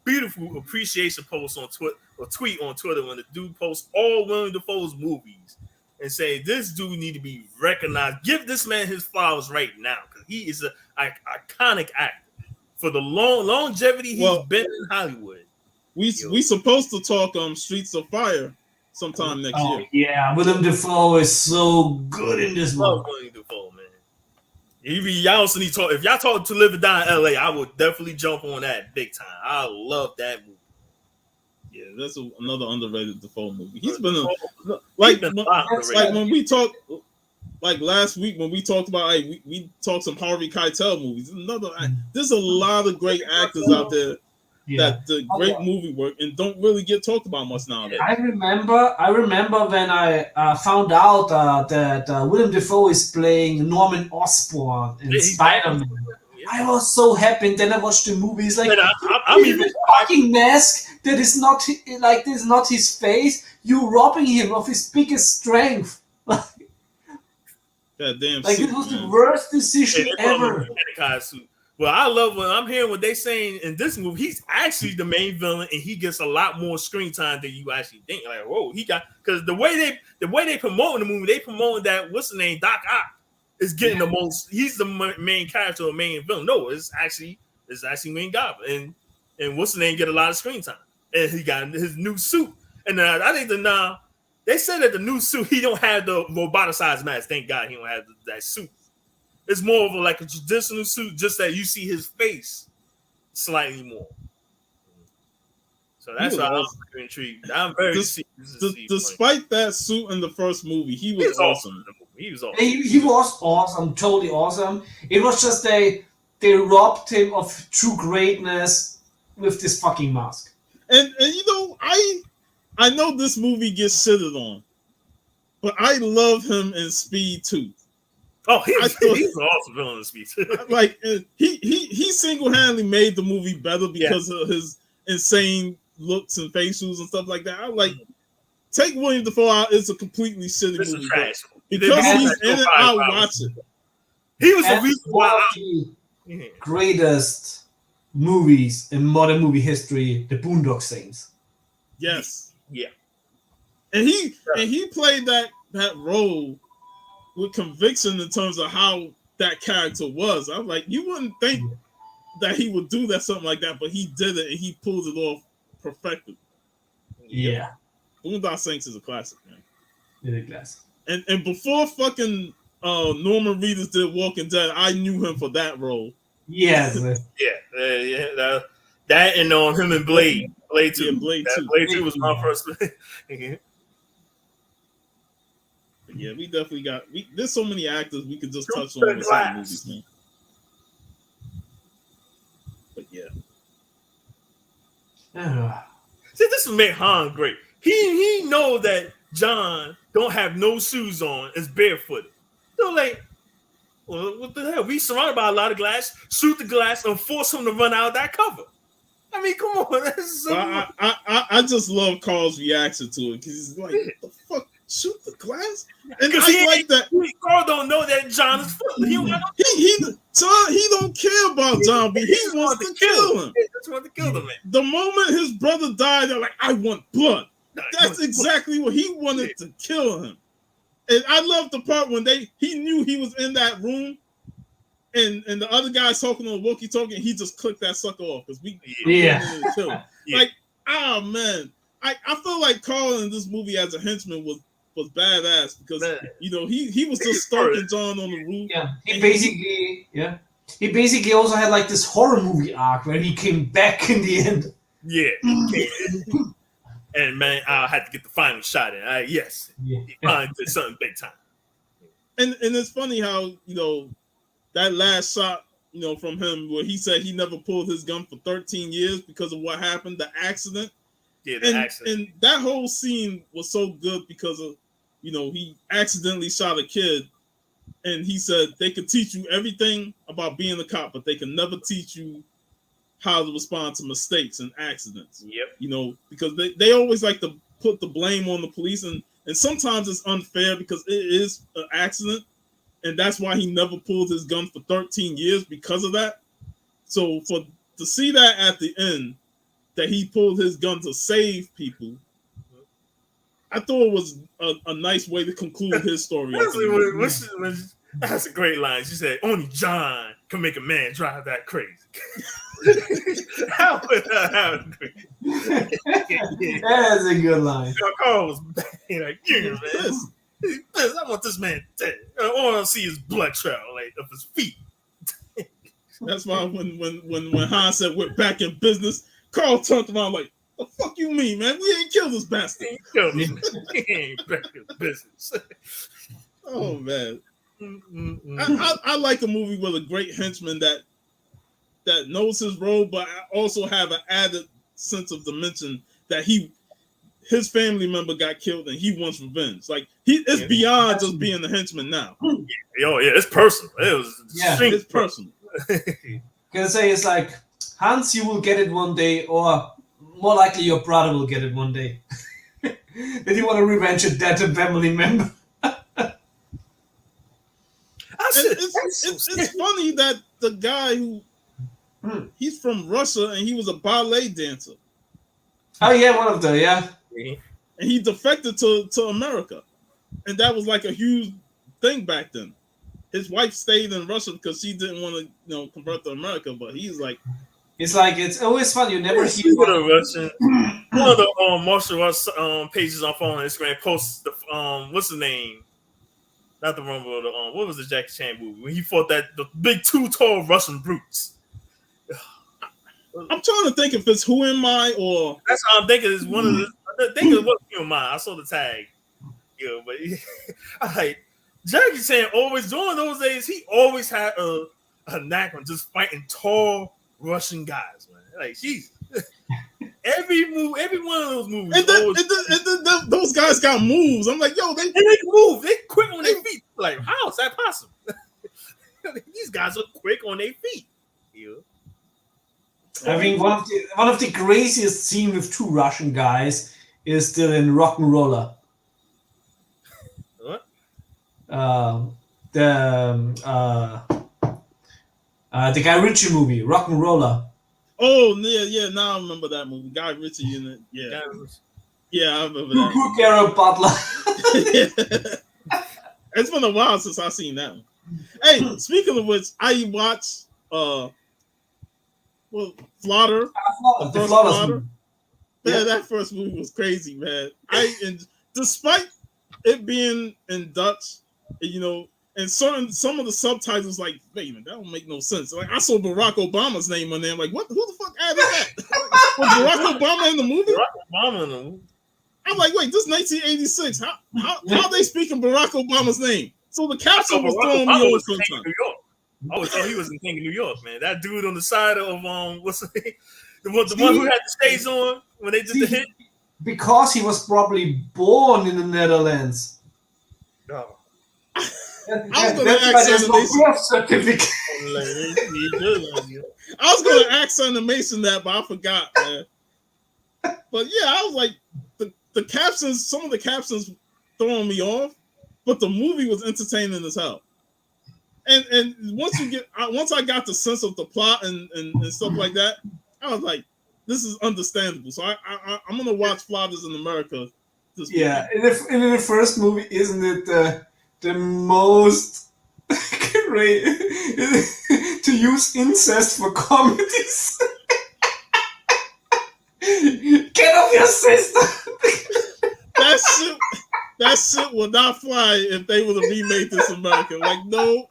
beautiful appreciation post on Twitter, or tweet on Twitter, when the dude posts all William Dafoe's movies and say this dude need to be recognized. Give this man his flowers right now, because he is an iconic actor. For the longevity he's been in Hollywood. We supposed to talk Streets of Fire sometime next year. Yeah, William Dafoe is so good in this movie. William Dafoe, man. Y'all also need to talk. If y'all talk To Live and Die in LA, I would definitely jump on that big time. I love that movie. Yeah, that's another underrated Dafoe movie. He's been when we talked. Like last week when we talked about, we talked some Harvey Keitel movies. There's a lot of great actors out there that do great movie work and don't really get talked about much nowadays. I remember when I found out that William Dafoe is playing Norman Osborn in Spider-Man. I was so happy, and then I watched the movies. Like, I'm even fucking mask that is not like this, not his face. You robbing him of his biggest strength. That damn like suit, it was the worst decision ever. Well, I love when I'm hearing what they saying in this movie. He's actually the main villain, and he gets a lot more screen time than you actually think. Like, whoa, he got, because the way they promoting the movie, they promoting that what's the name, Doc Ock is getting the most. He's the main character or main villain. No, it's actually Green Goblin, and what's the name get a lot of screen time, and he got his new suit. And I think they said that the new suit, he don't have the roboticized mask. Thank God he don't have that suit. It's more of a traditional suit, just that you see his face slightly more. So that's why I'm intrigued. I'm very despite that suit in the first movie, he was awesome. He was awesome. He was awesome, totally awesome. It was just they robbed him of true greatness with this fucking mask. And you know, I know this movie gets shitted on, but I love him in Speed 2. Oh, he's an awesome villain in Speed 2. Like he single-handedly made the movie better because of his insane looks and facials and stuff like that. I'm like, take William Dafoe out, it's a completely shitty movie. Because he's in it, I'll watch it. He was the reason why the greatest movies in modern movie history, The Boondock Saints. Yes. Yeah. And he played that role with conviction in terms of how that character was. I'm like, you wouldn't think that he would do that, something like that, but he did it and he pulled it off perfectly. Yeah. Boondock Saints is a classic, man. It's a classic. And before fucking Norman Reedus did Walking Dead, I knew him for that role. Yes. That and him and Blade. Blade 2. Yeah, Blade 2. Blade 2 was my first. Yeah, we definitely got. There's so many actors we could just touch on in the same movies, man. But yeah. See, this will make Han great. He know that John don't have no shoes on, is barefooted. So like, well, what the hell? We surrounded by a lot of glass. Shoot the glass and force him to run out of that cover. I mean, come on. I I just love Carl's reaction to it because he's like, "The fuck, shoot the glass?" And Because I like that. Carl don't know that John is Philly. He don't care about John B. He wants to kill him. He just wants to kill the man. The moment his brother died, they're like, "I want blood." That's exactly what he wanted to kill him. And I love the part when he knew he was in that room, and the other guy's talking on the walkie-talkie, and he just clicked that sucker off because we like, oh man, I feel like Carl in this movie as a henchman was badass because he was just stalking John on the roof. Yeah, he basically also had like this horror movie arc where he came back in the end. Yeah. And man, I had to get the final shot in. Yes, he finally did something big time. And it's funny how that last shot from him where he said he never pulled his gun for 13 years because of what happened, the accident. Yeah, the accident. And that whole scene was so good because of he accidentally shot a kid, and he said they could teach you everything about being a cop, but they can never teach you how to respond to mistakes and accidents. Yep. Because they always like to put the blame on the police, and sometimes it's unfair because it is an accident, and that's why he never pulled his gun for 13 years because of that. So to see that at the end, that he pulled his gun to save people, I thought it was a nice way to conclude his story. That's a great line. She said, "Only John can make a man drive that crazy." How would that happen? That's a good line. Carl was like, "Yeah, man, I want this man dead. I want to see his blood trail of his feet." That's why when Han said we're back in business, Carl turned around like, "The fuck you mean, man? We ain't killed this bastard. He ain't back in business." Oh man. I like a movie with a great henchman that knows his role, but also have an added sense of dimension that his family member got killed and he wants revenge. Like it's beyond just being the henchman now. It's personal. It's personal. Gonna say it's like, Hans, you will get it one day, or more likely your brother will get it one day. Did you want to revenge a dead family member? It's funny that the guy who he's from Russia and he was a ballet dancer. Oh yeah, one of them, yeah. And he defected to America, and that was like a huge thing back then. His wife stayed in Russia because she didn't want to convert to America, but he's like, it's always fun. You never hear Russian. One of the martial arts pages on phone on Instagram posts the what's the name? Not the one with what was the Jackie Chan movie when he fought the big two tall Russian brutes? I'm trying to think if it's Who Am I or that's how I'm thinking. Is one of the I think it was Who Am I? I saw the tag, but I like Jackie Chan always during those days. He always had a knack on just fighting tall Russian guys, man. Like jeez. Every one of those movies. And those guys got moves. I'm like, yo, they move. They quick on their feet. Like, how is that possible? These guys are quick on their feet. I mean, one of the craziest scenes with two Russian guys is still in Rock'n'Roller. What? The Guy Ritchie movie, Rock'n'Roller. Oh yeah. Now I remember that movie. Guy Ritchie in it. Yeah, I remember that. Who Garrett Butler? It's been a while since I've seen that one. Hey, speaking of which, I watched Flaughter. The first Flaughter. Man, that first movie was crazy, man. And despite it being in Dutch, and some of the subtitles, like, wait a minute, that don't make no sense. Like, I saw Barack Obama's name on there. I'm like, what? Who the fuck added that? Was Barack Obama in the movie? Barack Obama in the movie. I'm like, wait, this is 1986. How are they speaking Barack Obama's name? So the caption was throwing me over sometimes. I always thought he was in King of New York, man. That dude on the side of what's the name? The one who had the stays on when they did the hit. Because he was probably born in the Netherlands. No. I was going to ask Animation that, but I forgot, man. But yeah, I was like the captions. Some of the captions throwing me off, but the movie was entertaining as hell. And once I got the sense of the plot and stuff like that, I was like, this is understandable. So I'm gonna watch Fathers in America. Yeah, in the first movie, isn't it the most great to use incest for comedies? Get off your sister. That shit would not fly if they would have remade this American. Like, no,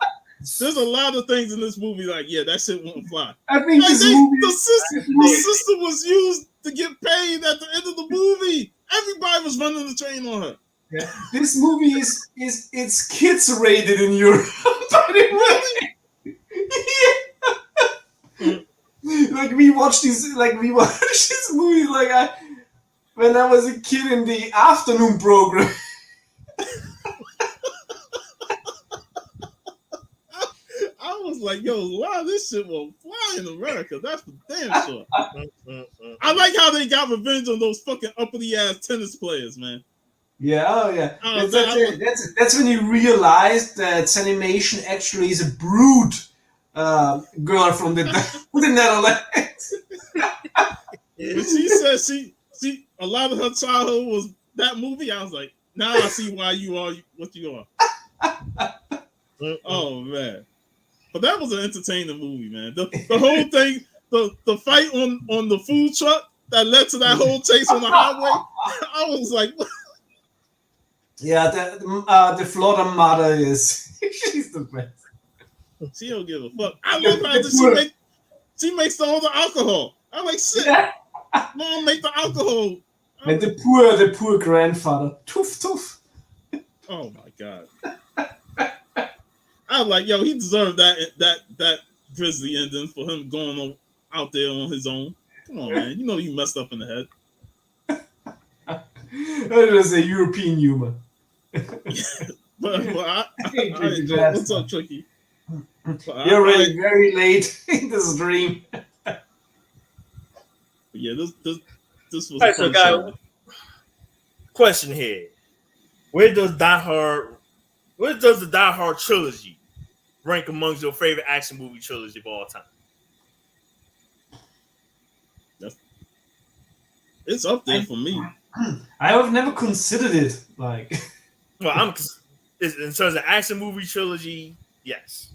there's a lot of things in this movie. Like, yeah, that shit wouldn't fly. I think the sister was used to get paid at the end of the movie. Everybody was running the train on her. Yeah. This movie is it's kids rated in Europe. Really? Yeah. Like we watched this movie when I was a kid in the afternoon program. I was like, yo, a lot of this shit will fly in America. That's for damn sure. I like how they got revenge on those fucking uppity ass tennis players, man. Yeah, oh yeah. That's when you realize that animation actually is a brood girl from the Netherlands. When she said she a lot of her childhood was that movie, I was like, now I see why you are what you are. Oh man. But that was an entertaining movie, man. The whole thing, the fight on the food truck that led to that whole chase on the highway, I was like, what? Yeah, the Florida mother she's the best. She don't give a fuck. I love how she makes all the alcohol. I'm like, shit. Yeah. Mom, make the alcohol. And the poor grandfather. Toof. Oh my god. I was like, yo, he deserved that grisly ending for him going out there on his own. Come on, man. You know you messed up in the head. That was a European humor. What's up, Tricky? You're really very late in this dream. Yeah, this was. All right, so guys, question here: Where does the Die Hard trilogy rank amongst your favorite action movie trilogy of all time? It's up there for me. I have never considered it. Like, well, in terms of action movie trilogy, yes.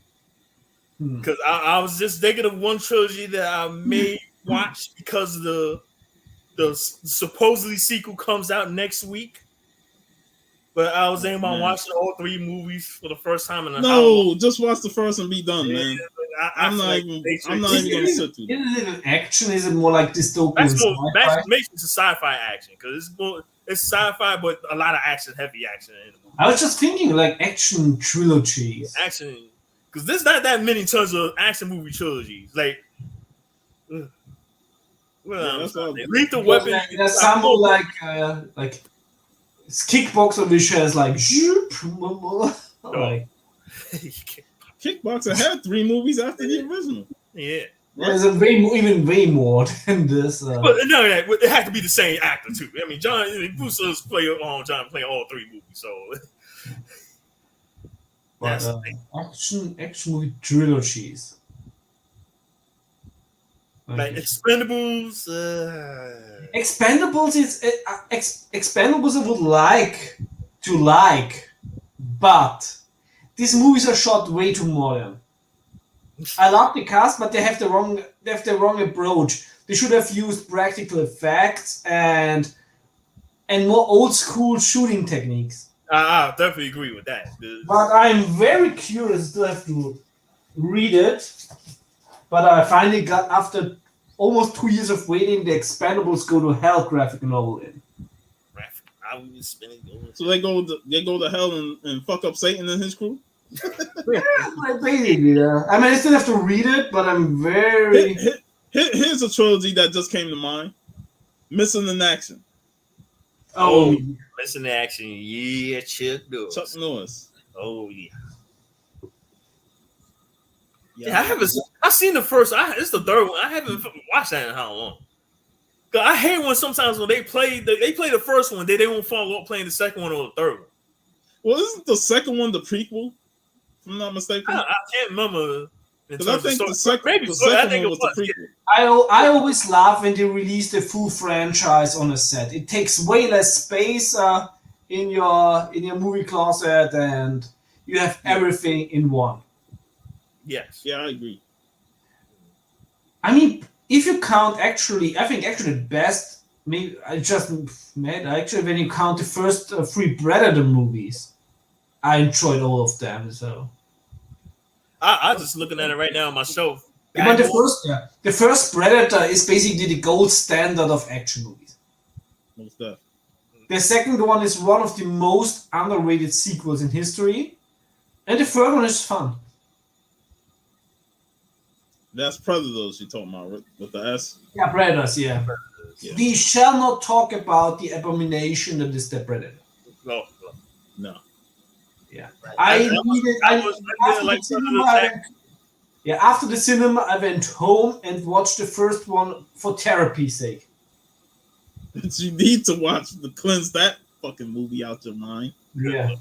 Because I was just thinking of one trilogy that I may watch because the supposedly sequel comes out next week. But I was thinking about watching all three movies for the first time in a No, just watch the first and be done, man. I'm not even gonna sit through. Is it an action? Is it more like dystopian? It's a sci-fi action because it's sci-fi, but a lot of heavy action in the movie. I was just thinking like action trilogies. Action, because there's not that many in terms of action movie trilogies. Like, Lethal Weapon. There's some like Kickboxer, which has like Kickboxer had 3 movies after the original. Yeah. There's even way more than this. But no, it has to be the same actor too. I mean, Bruce Willis playing all 3 movies, so. But action movie trilogies. Like Expendables. Expendables is Expendables I would like to like, but these movies are shot way too modern. I love the cast, but they have the wrong approach. They should have used practical effects and more old school shooting techniques. I definitely agree with that. But I'm very curious. Still have to read it. But I finally got, after almost 2 years of waiting, the Expendables Go to Hell graphic novel in. So they go to hell and fuck up Satan and his crew? Basically, yeah. I mean, I still have to read it, but I'm very... Here's a trilogy that just came to mind. Missing in Action. Oh, Missing in Action. Yeah, Chuck Norris. Oh, yeah. Yeah, I've seen the first. It's the third one. I haven't watched that in how long? I hate when sometimes when they play the first one, they don't follow up playing the second one or the third one. Well, isn't the second one the prequel? If I'm not mistaken. I can't remember. Because I think the second one was the prequel. I always laugh when they release the full franchise on a set. It takes way less space in your movie closet, and you have everything in one. Yes. Yeah, I agree. I mean, if you count I think the best, maybe actually when you count the first 3 Predator movies, I enjoyed all of them. So I just looking at it right now on my shelf. But the first Predator is basically the gold standard of action movies. Most definitely. The second one is one of the most underrated sequels in history, and the third one is fun. That's Predators you're talking about, right? With the S? Yeah, Predators, yeah. We shall not talk about the abomination that is the Predator. No. Yeah. After the cinema, I went home and watched the first one for therapy's sake. But you need to cleanse that fucking movie out your mind. Yeah.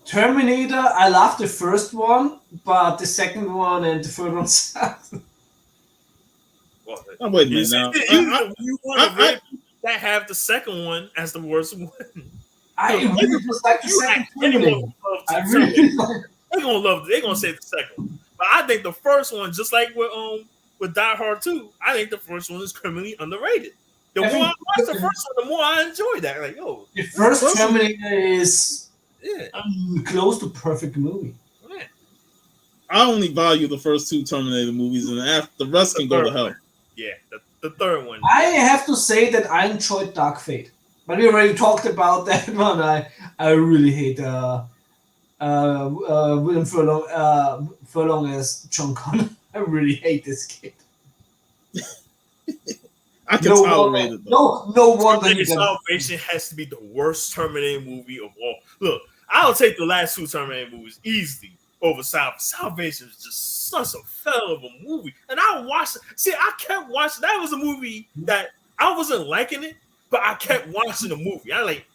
Terminator, I love the first one, but the second one and the third one sucked. I'm waiting now. You want to that have the second one as the worst one. I really just like the second Terminator. They're gonna say the second one. But I think the first one, just like with Die Hard 2, I think the first one is criminally underrated. The more I watch the first one, the more I enjoy that. Like, yo, the first Terminator is close to perfect movie. Yeah. I only value the first 2 Terminator movies, and the rest can go to hell. Yeah, the third one. I have to say that I enjoyed Dark Fate, but we already talked about that one. I really hate William Furlong as John Connor. I really hate this kid. I can tolerate it though. No wonder. Salvation has to be the worst Terminator movie of all. Look, I'll take the last 2 Terminator movies easily over Salvation is just such a fell of a movie. And I watched it. See, I kept watching. That was a movie that I wasn't liking it, but I kept watching the movie. I like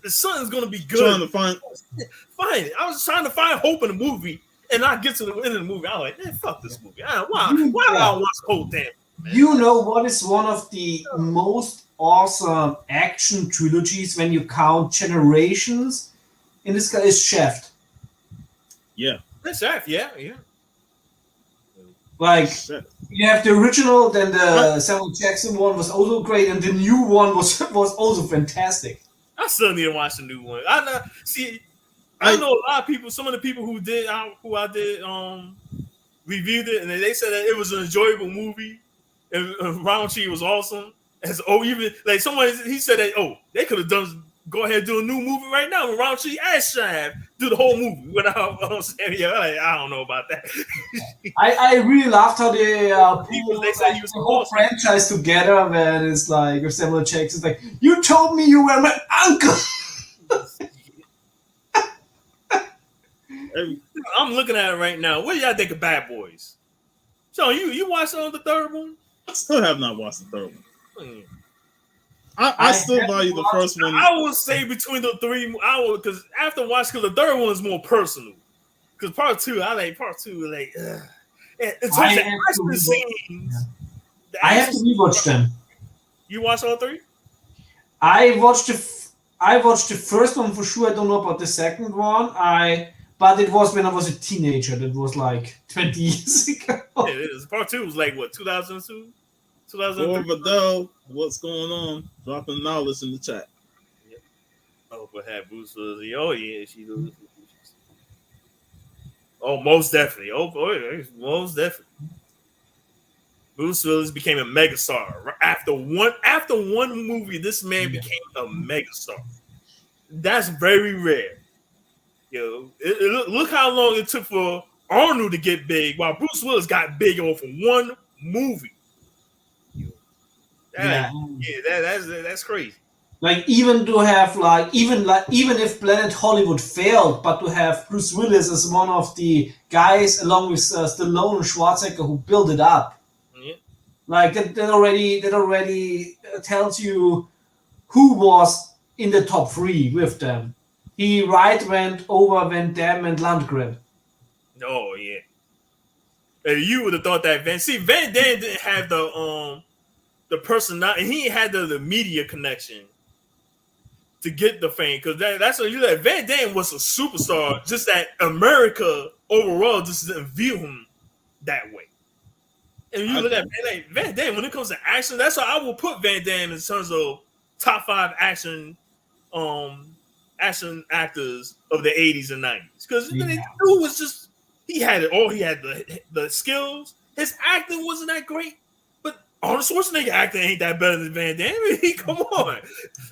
something's gonna be good. Trying to find it. I was trying to find hope in the movie, and I get to the end of the movie. I was like, man, fuck this movie. Why do I watch the whole damn? Man? You know what is one of the most awesome action trilogies when you count Generations? In this guy is Shaft. Yeah. That's Shaft, yeah. Like, you have the original, then the Samuel Jackson one was also great, and the new one was also fantastic. I still need to watch the new one. I know a lot of people. Some of the people who I did reviewed it, and they said that it was an enjoyable movie, and Roundtree was awesome. Even like someone he said that they could have go ahead and do a new movie right now with Roundtree and Shaft, do the whole movie without I don't know about that. I really loved how they say the whole franchise together, man. It's like with Samuel Jackson, it's like, you told me you were my uncle. I'm looking at it right now. What do y'all think of Bad Boys? So you watched the third one? I still have not watched the third one. I still value the first one. I would say between the 3, because after watching, the third one is more personal. Because part 2, I like part 2. Like, in terms of action scenes, I have to rewatch them. You watch all 3? I watched the first one for sure. I don't know about the second one. But it was when I was a teenager. That was like 20 years ago. Yeah, it is. Part 2 was like what, 2002? 2003? Vidal, what's going on? Dropping knowledge in the chat. Yep. Oh, but had Bruce Willis. Oh yeah, she does. Oh, most definitely. Most definitely. Bruce Willis became a megastar after one movie. This man became a megastar. That's very rare. Look how long it took for Arnold to get big, while Bruce Willis got big off of one movie. That's crazy. Like even to have even if Planet Hollywood failed, but to have Bruce Willis as one of the guys along with Stallone and Schwarzenegger who built it up. Yeah. Like that already tells you who was in the top 3 with them. He went over Van Damme and Lundgren. Oh yeah. And you would have thought that Van Damme didn't have the personality, and he had the media connection to get the fame, because that's what you like. Van Damme was a superstar, just that America overall just didn't view him that way. And you look at Van Damme, when it comes to action, that's why I will put Van Damme in terms of top 5 action actors of the 80s and 90s. Because the dude was just, he had it all. He had the skills. His acting wasn't that great, but Arnold Schwarzenegger acting ain't that better than Van Damme. Come on.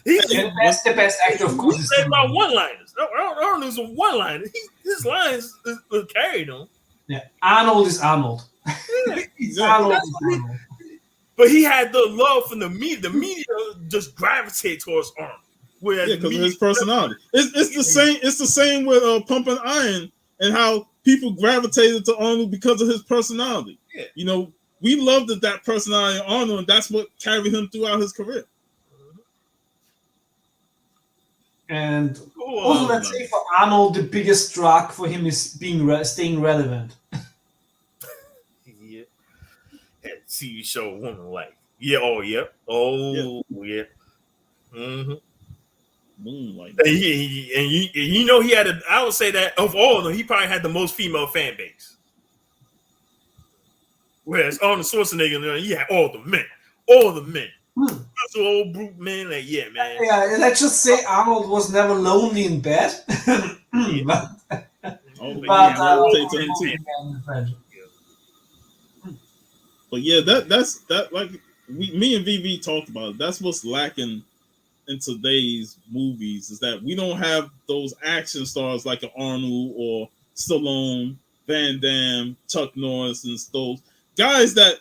That's the best actor, of course. He said about one-liners. Arnold's a one-liner. His lines carried him. Yeah, Arnold is Arnold. Arnold. But he had the love from the media. The media just gravitated towards Arnold. Because of his personality. It's the same. It's the same with Pumping Iron, and how people gravitated to Arnold because of his personality. Yeah. You know, we loved that personality of Arnold, and that's what carried him throughout his career. And also, let's say for Arnold, the biggest drag for him is staying relevant. Yeah. That TV show Woman Like. Yeah. Oh, yeah. Oh, yeah. Mm-hmm. Moonlight. And you know, he had I would say that of all of them, he probably had the most female fan base. Whereas Arnold Schwarzenegger, he had all the men. So old brute men, like, yeah, man. Yeah, let's just say Arnold was never lonely in bed. But yeah, that's like me and VV talked about it. That's what's lacking in today's movies, is that we don't have those action stars like an Arnold or Stallone, Van Damme, Chuck Norris, and those guys that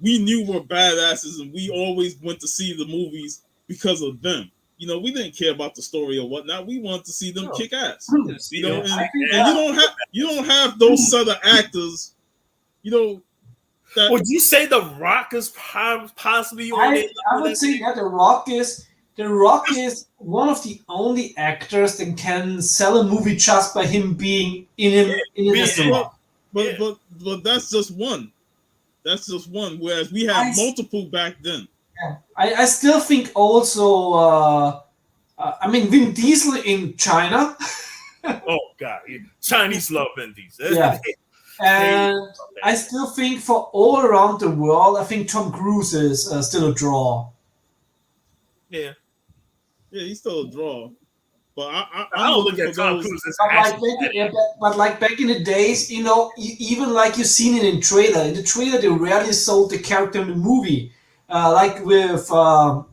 we knew were badasses, and we always went to see the movies because of them. You know, we didn't care about the story or whatnot. We wanted to see them kick ass. You know, and you don't have those set of actors. You know. Would you say The Rock is possibly on it? I would say that The Rock is one of the only actors that can sell a movie just by him being in it. But that's just one. That's just one. Whereas we had multiple back then. Yeah. I still think also. I mean, Vin Diesel in China. Oh God, Chinese love Vin Diesel. Yeah. And I still think for all around the world, I think Tom Cruise is still a draw. Yeah, he's still a draw. But I don't look at Tom Cruise as but like back in the days, you know, even like you've seen it in trailer. In the trailer, they rarely sold the character in the movie. Like with Raw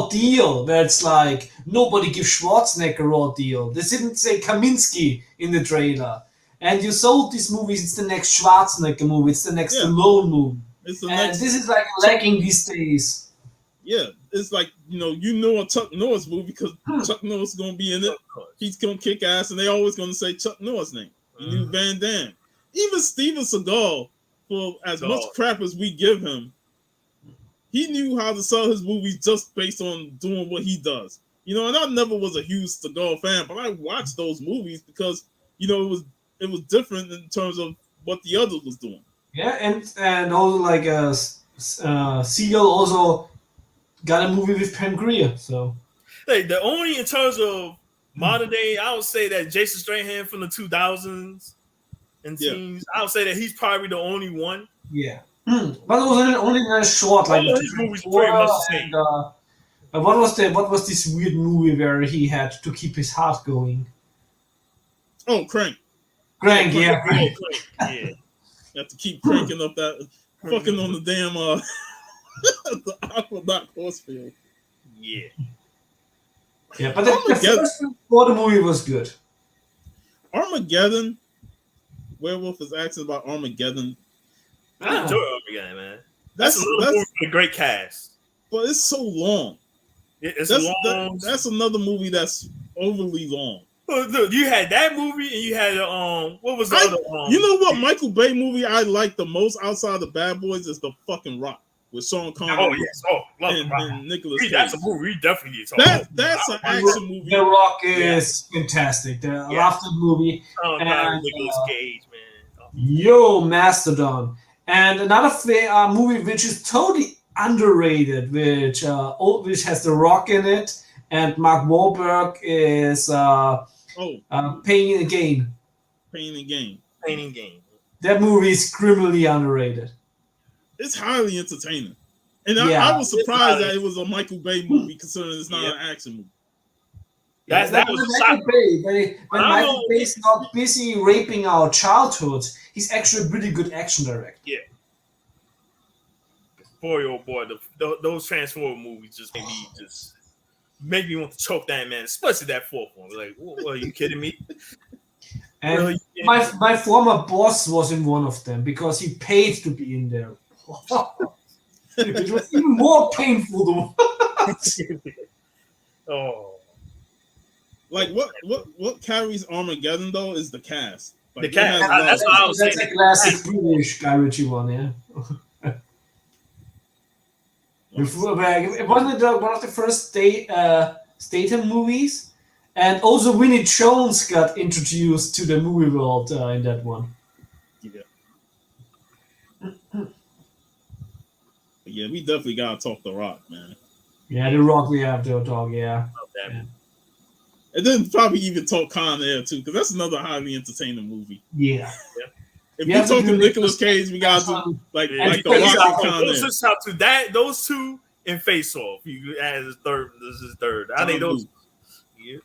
Deal, where it's like nobody gives Schwarzenegger a Raw Deal. They didn't say Kaminsky in the trailer. And you sold these movies, it's the next Schwarzenegger movie, it's the next Stallone movie. This is like lacking these days. Yeah, it's like, you know a Chuck Norris movie because Chuck Norris is going to be in it. He's going to kick ass, and they always going to say Chuck Norris' name. You knew Van Damme. Even Steven Seagal, for as much crap as we give him, he knew how to sell his movies just based on doing what he does. You know, and I never was a huge Seagal fan, but I watched those movies because, you know, it was different in terms of what the other was doing. Yeah, and also like Seagal also got a movie with Pam Grier. So like the only in terms of modern day, I would say that Jason Strahan from the 2000s and teams. I would say that he's probably the only one. Yeah, but it was only very short. Like his movies pretty much the same. And, what was this weird movie where he had to keep his heart going? Oh, Crank. Crank. You have to keep cranking up that fucking on the damn the Aqueduct horse field. Yeah. Yeah, but the first part of the movie was good. Armageddon. Werewolf is asking about Armageddon. I enjoy Armageddon, man. That's another movie with a great cast. But it's so long. It's long. That's another movie that's overly long. Look, you had that movie, and you had what was the other? You know what Michael Bay movie I like the most outside of Bad Boys is the fucking Rock with Sean Connery. Oh yes, love and Nicolas Cage. That's a movie we definitely need to talk about. That's an action movie. The Rock is fantastic. I love the movie. And Nicolas Cage, man. Yo, Mastodon. And another movie which is totally underrated, which has The Rock in it, and Mark Wahlberg is Pain and Gain. Pain and Gain. Pain and Gain. That movie is criminally underrated. It's highly entertaining. And I was surprised that it was a Michael Bay movie, considering it's not an action movie. That was Michael Bay. When Michael Bay's not busy raping our childhoods, he's actually a pretty good action director. Yeah. Boy, oh boy, those Transformers movies just make me want to choke that man, especially that fourth one. Like, are you kidding me? And really? my former boss was in one of them because he paid to be in there. It was even more painful Oh. Like what carries Armageddon though is the cast. Like, the cast. That's what I was saying. That's a classic British Guy Ritchie one, yeah. Wasn't it one of the first Statham movies? And also Winnie Jones got introduced to the movie world in that one. Yeah, we definitely gotta talk The Rock, man. Yeah, The Rock we have to talk, yeah. And then probably even talk Con Air too, because that's another highly entertaining movie. Yeah. If we're talking Nicolas Cage, we gotta do like The Rock and Con Air. Just out to that, those two and Face Off. You add his third. This is third. I think those. Yeah,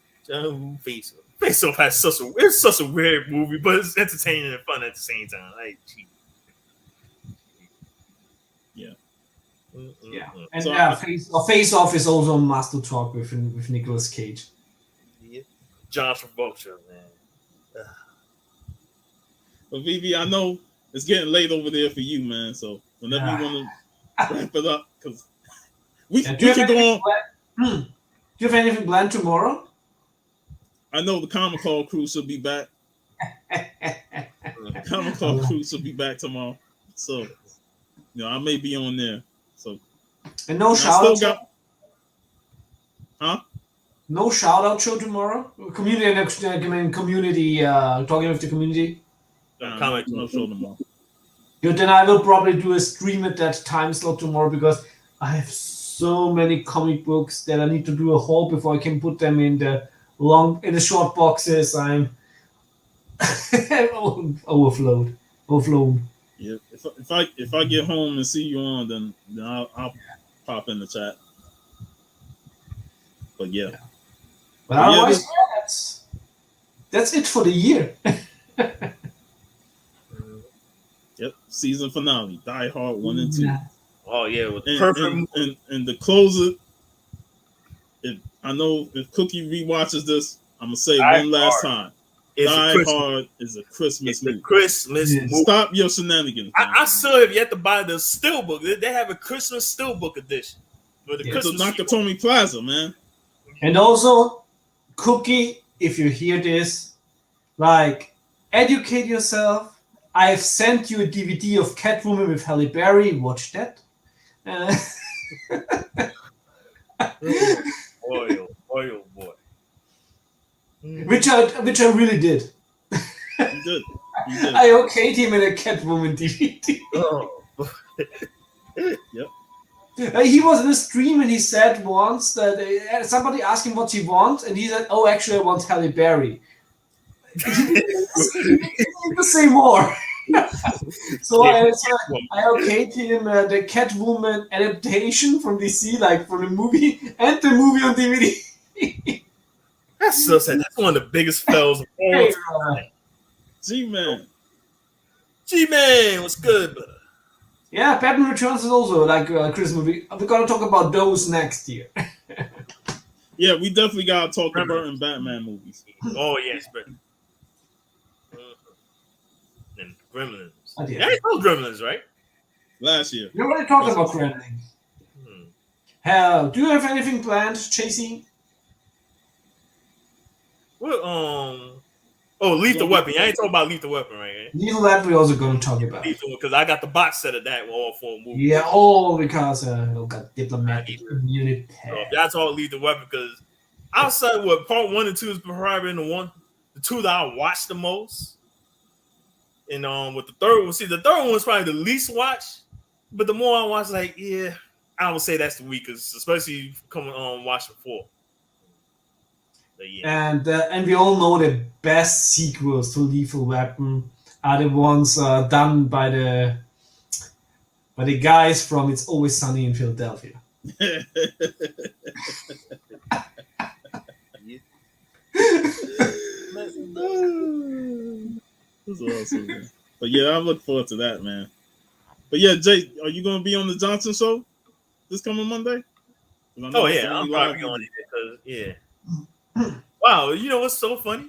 Face Off. Face Off has such a weird movie, but it's entertaining and fun at the same time. Like, yeah, and Face Off is also a must to talk with Nicolas Cage. Yeah. John Travolta, man. But Vivi, I know it's getting late over there for you, man. So whenever you want to wrap it up, because we can go on. Do you have anything planned tomorrow? I know the Comic Call crew should be back. Comic Call crew should be back tomorrow. So, I may be on there. So, and no shout out. No shout out show tomorrow. Community talking with the community. No show tomorrow. Yeah, then I will probably do a stream at that time slot tomorrow because I have so many comic books that I need to do a haul before I can put them in the short boxes. I'm overflown. Yeah, if I get home and see you on, then I'll pop in the chat. But yeah. But otherwise, that's it for the year. Yep, season finale, Die Hard 1 and 2. Oh yeah, with perfect. And to close it, if Cookie rewatches this, I'm gonna say one last time. Die Hard is a Christmas movie. Movie. Stop your shenanigans. I still have yet to buy the Steelbook. They have a Christmas Steelbook edition. It's a Nakatomi Plaza, man. And also, Cookie, if you hear this, educate yourself. I've sent you a DVD of Catwoman with Halle Berry. Watch that. Boy. Which I really did. You did. I okayed him in a Catwoman DVD. Oh. Yep. He was in a stream and he said once that somebody asked him what he wants, and he said, "Oh, actually, I want Halle Berry." He need to say more. So I okayed him the Catwoman adaptation from DC, from the movie, and the movie on DVD. That's so sad. That's one of the biggest fails of all time. G-Man, what's good, brother? Yeah, Batman Returns is also a Christmas movie. We're gonna talk about those next year. Yeah, we definitely gotta talk the Burton Batman movies. Oh yes, but and Gremlins. Oh, yeah. Yeah, it's no Gremlins, right? Last year. You already talked about Gremlins. Do you have anything planned, JC? What Lethal Weapon. I ain't talking about Lethal Weapon, right? Lethal Weapon we're also going to talk about. Because I got the box set of that with all 4 movies. Yeah, all because got diplomatic immunity. So if y'all talk Lethal Weapon, because outside what part 1 and 2 is probably the 2 that I watched the most. And with the third one, the third one was probably the least watched. But the more I watch, like, yeah, I would say that's the weakest, especially coming on watching 4. Yeah. And we all know the best sequels to Lethal Weapon are the ones done by the guys from It's Always Sunny in Philadelphia. That's awesome, man. But yeah, I look forward to that, man. But yeah, Jay, are you going to be on the Johnson show this coming Monday? Oh yeah, I'm probably on it because Wow, you know what's so funny?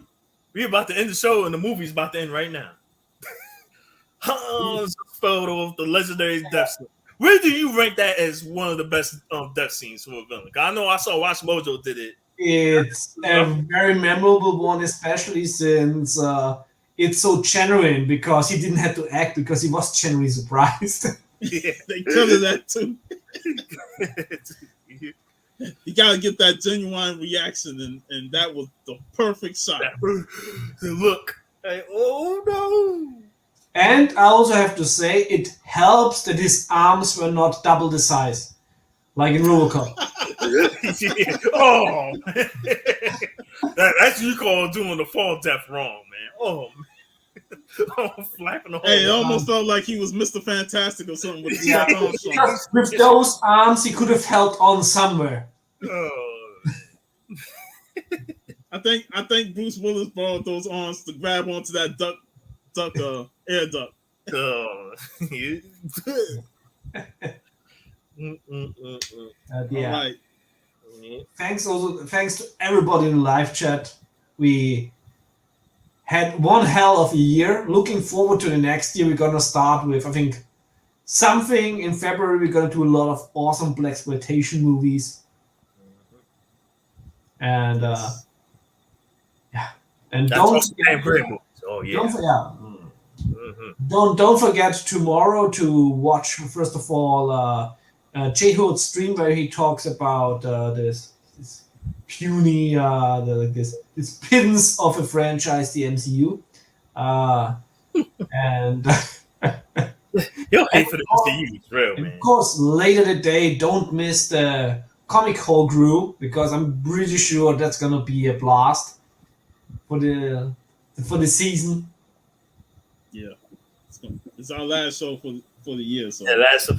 We're about to end the show and the movie's about to end right now. It's a photo of the legendary death scene. Where do you rank that as one of the best death scenes for a villain? I know I saw Watch Mojo did it. It's a very memorable one, especially since it's so genuine because he didn't have to act because he was genuinely surprised. Yeah, they covered that too. You gotta get that genuine reaction, and that was the perfect shot. Look, like, oh no! And I also have to say, it helps that his arms were not double the size, like in RoboCop. Yeah. Oh, man. That's you call doing the fall death wrong, man. Oh, man. Oh, flapping the whole Hey, it almost felt like he was Mr. Fantastic or something with his arms. With those arms, he could have held on somewhere. Oh. I think Bruce Willis borrowed those arms to grab onto that air duct. Oh. Yeah. All right. Thanks to everybody in the live chat. We had one hell of a year. Looking forward to the next year. We're gonna start with, I think, something in February. We're gonna do a lot of awesome blaxploitation movies. And yeah, and don't forget tomorrow to watch, first of all, J-Hood's stream where he talks about this puny this pins of a franchise, the MCU, and you'll hate for the MCU, real man. Of course, later today, don't miss the Comic Hall Crew, because I'm pretty sure that's gonna be a blast for the season. Yeah, it's our last show for the year. So yeah, that's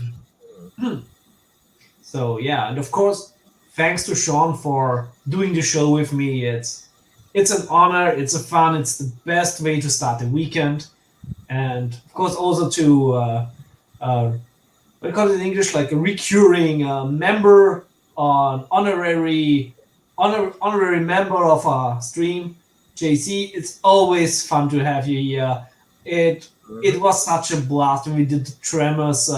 so yeah, and of course, thanks to Sean for doing the show with me. It's an honor. It's a fun. It's the best way to start the weekend, and of course also to what do you call it in English, like a recurring member. On honorary member of our stream, JC. It's always fun to have you here. It was such a blast when we did the Tremors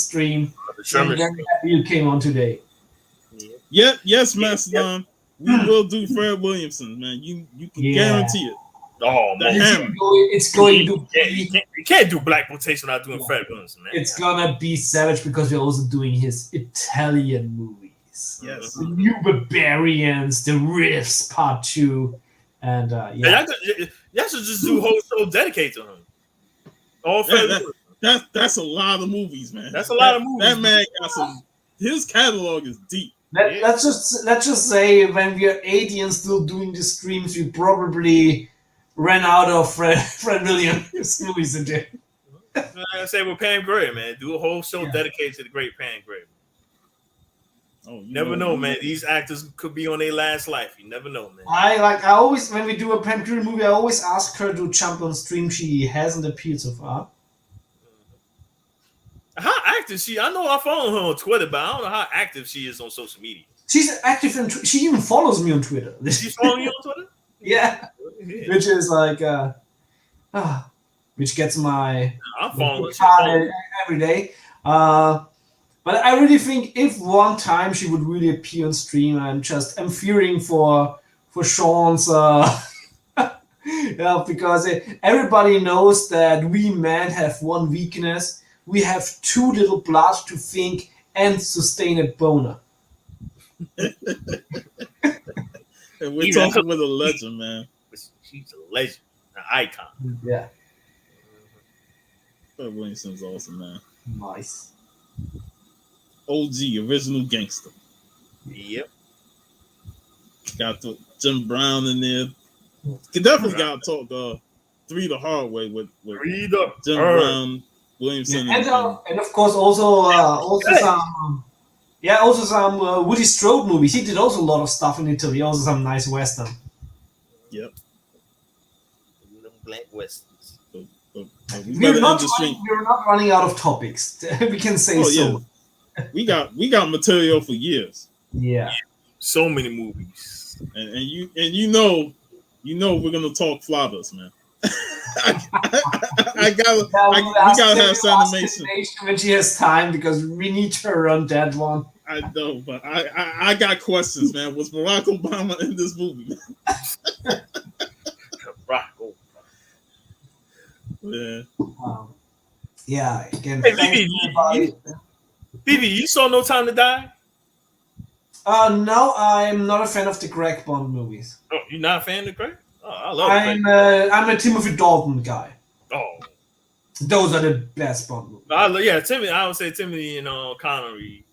stream. I'm very happy you came on today. Yep, yes, Mastodon. We will do Fred Williamson, man. You can guarantee it. Oh man, it's going to you can't do blaxploitation without doing Fred Williamson, man. It's gonna be savage because we're also doing his Italian movies. Yes, the New Barbarians, the Riffs Part 2, and y'all should just do a whole show dedicated to him. All that's a lot of movies, man. That's a lot of movies. That man got some. His catalog is deep. Let's just say when we are 80 and still doing the streams, we probably ran out of Fred Williams movies in there. I say with Pam Grier, man, do a whole show dedicated to the great Pam Grier. Oh, you never know, man. These actors could be on their last life. You never know, man. I always, when we do a Pam Grier movie, I always ask her to jump on stream. She hasn't appeared so far. How active she? I know I follow her on Twitter, but I don't know how active she is on social media. She's active, and she even follows me on Twitter. She's following you on Twitter? Yeah. Which is like, which gets my every day. But I really think if one time she would really appear on stream, I'm fearing for for Sean's. Yeah, because everybody knows that we men have one weakness. We have too little blood to think and sustain a boner. And we're talking with a legend, man. She's a legend, an icon. Yeah. Fred Williamson's awesome, man. Nice. OG, original gangster. Yep. Got Jim Brown in there. You definitely got to talk 3 the hard way with Jim Brown, Williamson, and of course also some Woody Strode movies. He did also a lot of stuff in Italy. Also some nice western. Yep. Black westerns. We're not running out of topics. We can say so. Yeah. We got material for years. Yeah. So many movies. And you know we're gonna talk Flavas, man. We gotta have Santa Mason when she has time because we need her on that one. I know, but I got questions, man. Was Barack Obama in this movie? Barack Obama. Yeah. Yeah. Again, hey, Vivi, you saw No Time to Die? No, I'm not a fan of the Greg Bond movies. Oh, you're not a fan of the Greg? Oh, I love I'm a Timothy Dalton guy. Oh, those are the best Bond movies. I would say Timothy and Connery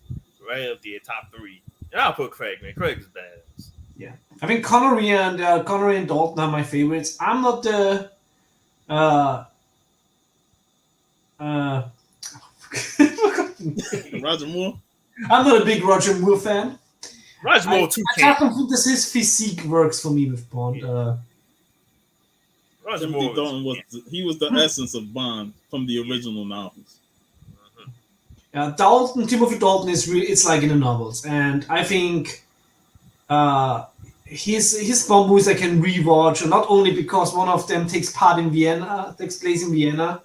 right up there, top 3. And I'll put Craig, man. Craig is badass. Yeah, I think Connery and Dalton are my favorites. I'm not the Roger Moore. I'm not a big Roger Moore fan. Roger Moore too. I don't think his physique works for me with Bond. Roger Timothy Moore Dalton was the essence of Bond from the original novels. Yeah, Timothy Dalton it's like in the novels, and I think his Bond movies I can rewatch, not only because one of them takes place in Vienna,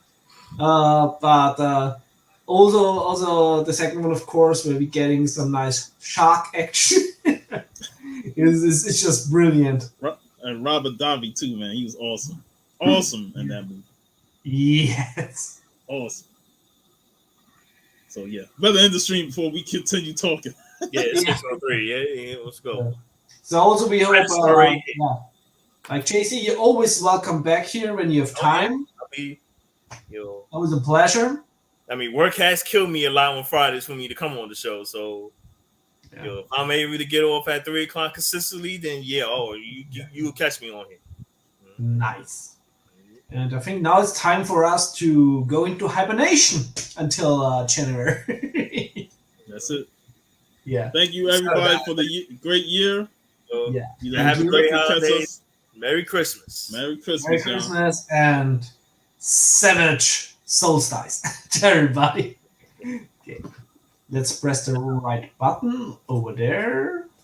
but also the second one, of course, where we're getting some nice shark action. it's just brilliant. And Robert Davi too, man. He was awesome in that movie. Yes, awesome. So yeah, better end the stream before we continue talking. Yeah, it's 6:03. Yeah, let's go. So also we hope, like JC, you're always welcome back here when you have time. Always a pleasure. I mean, work has killed me a lot on Fridays for me to come on the show. So, if I'm able to get off at 3 o'clock consistently, then you'll catch me on here. Nice. And I think now it's time for us to go into hibernation until January. That's it. Yeah. Thank you, everybody, for the great year. Have a great holidays. Merry Christmas. Merry Christmas. Merry Christmas and savage solstice to everybody. Okay. Let's press the right button over there.